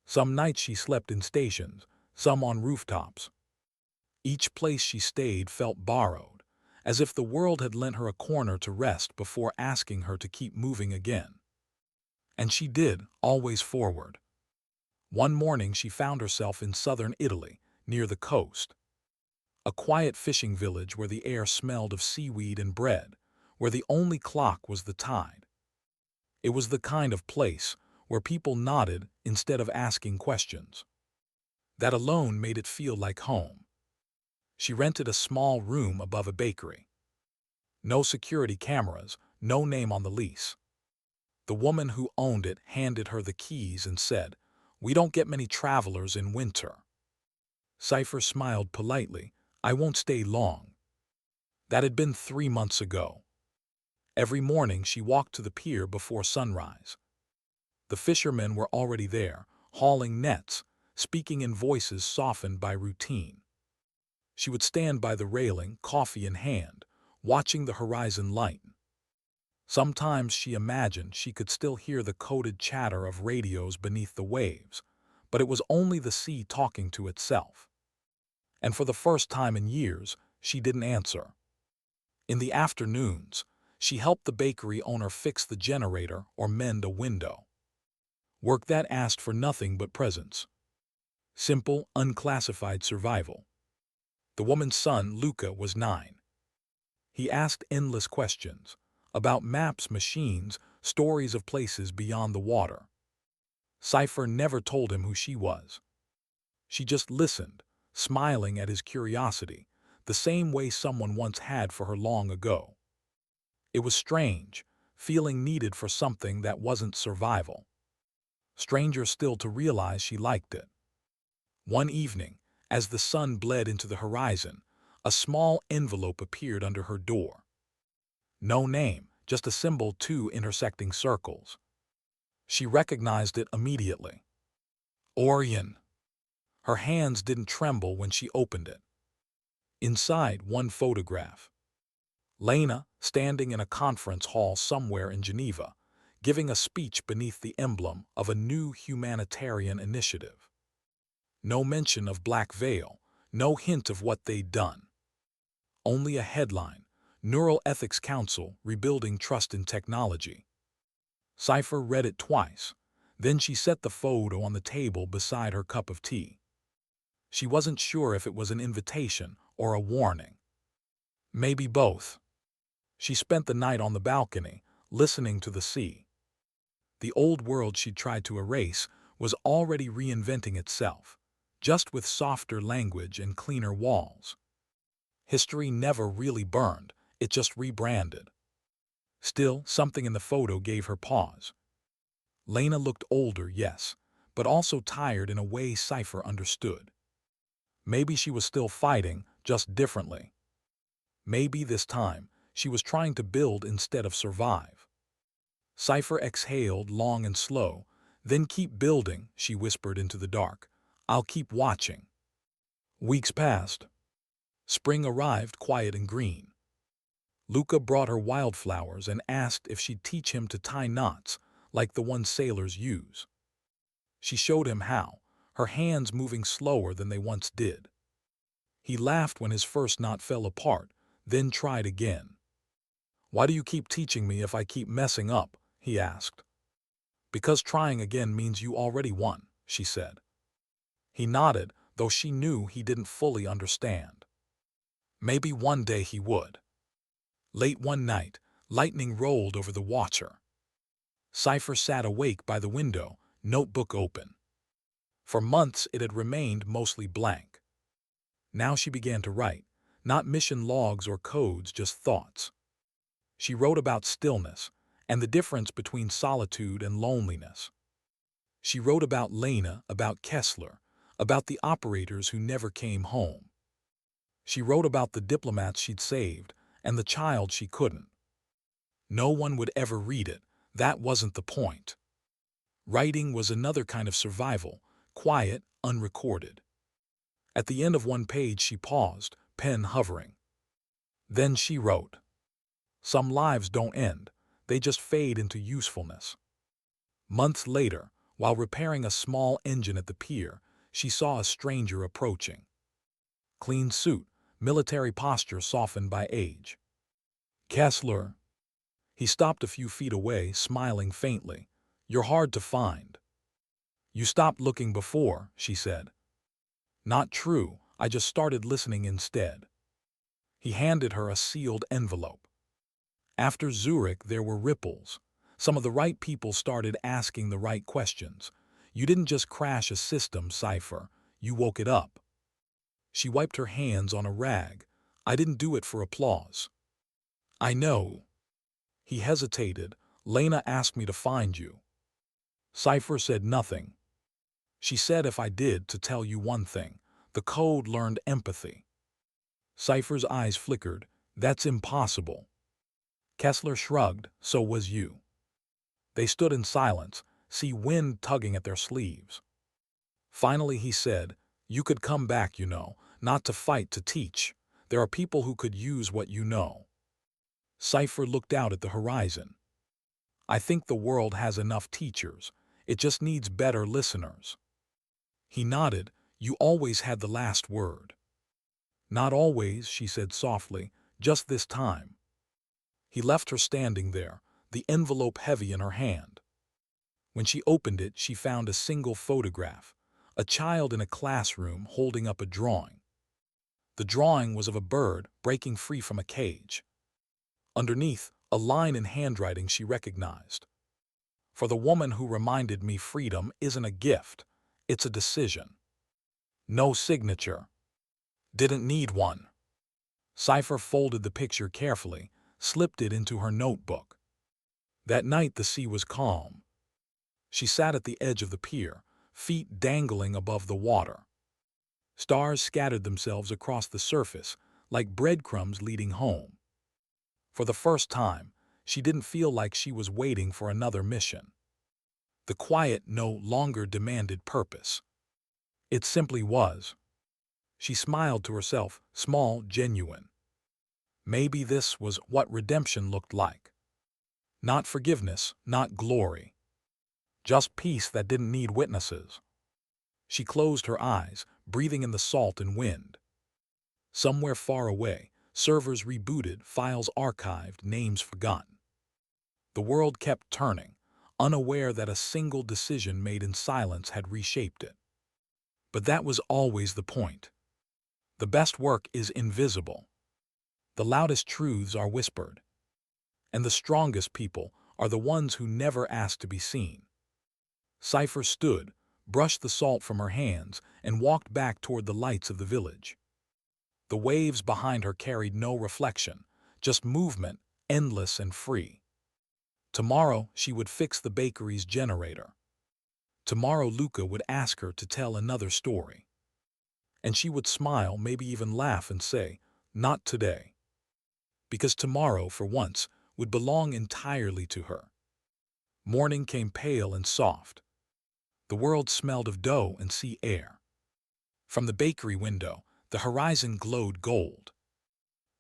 Some nights she slept in stations, some on rooftops. Each place she stayed felt borrowed, as if the world had lent her a corner to rest before asking her to keep moving again. And she did, always forward. One morning she found herself in southern Italy, near the coast. A quiet fishing village where the air smelled of seaweed and bread, where the only clock was the tide. It was the kind of place where people nodded instead of asking questions. That alone made it feel like home. She rented a small room above a bakery. No security cameras, no name on the lease. The woman who owned it handed her the keys and said, We don't get many travelers in winter. Cipher smiled politely. I won't stay long. That had been 3 months ago. Every morning she walked to the pier before sunrise. The fishermen were already there, hauling nets, speaking in voices softened by routine. She would stand by the railing, coffee in hand, watching the horizon lighten. Sometimes she imagined she could still hear the coded chatter of radios beneath the waves, but it was only the sea talking to itself. And for the first time in years, she didn't answer. In the afternoons, she helped the bakery owner fix the generator or mend a window. Work that asked for nothing but presence. Simple, unclassified survival. The woman's son, Luca, was 9. He asked endless questions about maps, machines, stories of places beyond the water. Cipher never told him who she was. She just listened, smiling at his curiosity, the same way someone once had for her long ago. It was strange, feeling needed for something that wasn't survival. Stranger still to realize she liked it. One evening, as the sun bled into the horizon, a small envelope appeared under her door. No name, just a symbol, 2 intersecting circles. She recognized it immediately. Orion. Her hands didn't tremble when she opened it. Inside, one photograph. Lena, standing in a conference hall somewhere in Geneva, giving a speech beneath the emblem of a new humanitarian initiative. No mention of Black Veil, no hint of what they'd done. Only a headline, Neural Ethics Council Rebuilding Trust in Technology. Cipher read it twice, then she set the photo on the table beside her cup of tea. She wasn't sure if it was an invitation or a warning. Maybe both. She spent the night on the balcony, listening to the sea. The old world she'd tried to erase was already reinventing itself, just with softer language and cleaner walls. History never really burned, it just rebranded. Still, something in the photo gave her pause. Lena looked older, yes, but also tired in a way Cipher understood. Maybe she was still fighting, just differently. Maybe this time, she was trying to build instead of survive. Cipher exhaled long and slow, then keep building, she whispered into the dark. I'll keep watching. Weeks passed. Spring arrived quiet and green. Luca brought her wildflowers and asked if she'd teach him to tie knots, like the ones sailors use. She showed him how, her hands moving slower than they once did. He laughed when his first knot fell apart, then tried again. Why do you keep teaching me if I keep messing up? He asked. Because trying again means you already won, she said. He nodded, though she knew he didn't fully understand. Maybe one day he would. Late one night, lightning rolled over the watcher. Cipher sat awake by the window, notebook open. For months it had remained mostly blank. Now she began to write, not mission logs or codes, just thoughts. She wrote about stillness and the difference between solitude and loneliness. She wrote about Lena, about Kessler, about the operators who never came home. She wrote about the diplomats she'd saved and the child she couldn't. No one would ever read it, that wasn't the point. Writing was another kind of survival, quiet, unrecorded. At the end of one page she paused, pen hovering. Then she wrote. Some lives don't end, they just fade into usefulness. Months later, while repairing a small engine at the pier, she saw a stranger approaching. Clean suit, military posture softened by age. Kessler. He stopped a few feet away, smiling faintly. You're hard to find. You stopped looking before, she said. Not true, I just started listening instead. He handed her a sealed envelope. After Zurich, there were ripples. Some of the right people started asking the right questions. You didn't just crash a system, Cipher. You woke it up. She wiped her hands on a rag. I didn't do it for applause. I know. He hesitated. Lena asked me to find you. Cipher said nothing. She said if I did, to tell you one thing. The code learned empathy. Cipher's eyes flickered. That's impossible. Kessler shrugged. So was you. They stood in silence, sea wind tugging at their sleeves. Finally he said, you could come back, not to fight, to teach. There are people who could use what you know. Cipher looked out at the horizon. I think the world has enough teachers. It just needs better listeners. He nodded. You always had the last word. Not always, she said softly, just this time. He left her standing there, the envelope heavy in her hand. When she opened it, she found a single photograph, a child in a classroom holding up a drawing. The drawing was of a bird breaking free from a cage. Underneath, a line in handwriting she recognized. For the woman who reminded me freedom isn't a gift, it's a decision. No signature. Didn't need one. Cipher folded the picture carefully, slipped it into her notebook. That night the sea was calm. She sat at the edge of the pier, feet dangling above the water. Stars scattered themselves across the surface, like breadcrumbs leading home. For the first time, she didn't feel like she was waiting for another mission. The quiet no longer demanded purpose. It simply was. She smiled to herself, small, genuine. Maybe this was what redemption looked like. Not forgiveness, not glory. Just peace that didn't need witnesses. She closed her eyes, breathing in the salt and wind. Somewhere far away, servers rebooted, files archived, names forgotten. The world kept turning, unaware that a single decision made in silence had reshaped it. But that was always the point. The best work is invisible. The loudest truths are whispered. And the strongest people are the ones who never ask to be seen. Cipher stood, brushed the salt from her hands, and walked back toward the lights of the village. The waves behind her carried no reflection, just movement, endless and free. Tomorrow she would fix the bakery's generator. Tomorrow Luca would ask her to tell another story. And she would smile, maybe even laugh and say, not today. Because tomorrow, for once, would belong entirely to her. Morning came pale and soft. The world smelled of dough and sea air. From the bakery window, the horizon glowed gold.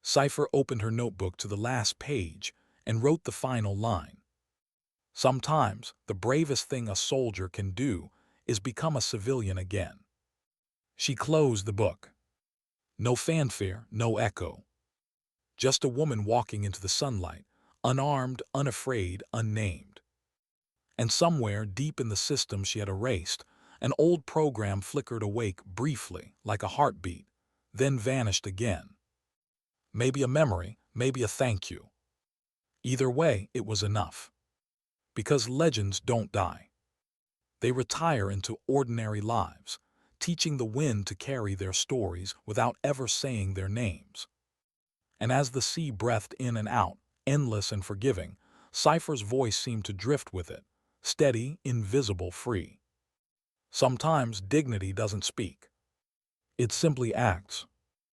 Cipher opened her notebook to the last page and wrote the final line. Sometimes, the bravest thing a soldier can do is become a civilian again. She closed the book. No fanfare, no echo. Just a woman walking into the sunlight, unarmed, unafraid, unnamed. And somewhere deep in the system she had erased, an old program flickered awake briefly, like a heartbeat, then vanished again. Maybe a memory, maybe a thank you. Either way, it was enough. Because legends don't die. They retire into ordinary lives, teaching the wind to carry their stories without ever saying their names. And as the sea breathed in and out, endless and forgiving, Cipher's voice seemed to drift with it, steady, invisible, free. Sometimes dignity doesn't speak. It simply acts.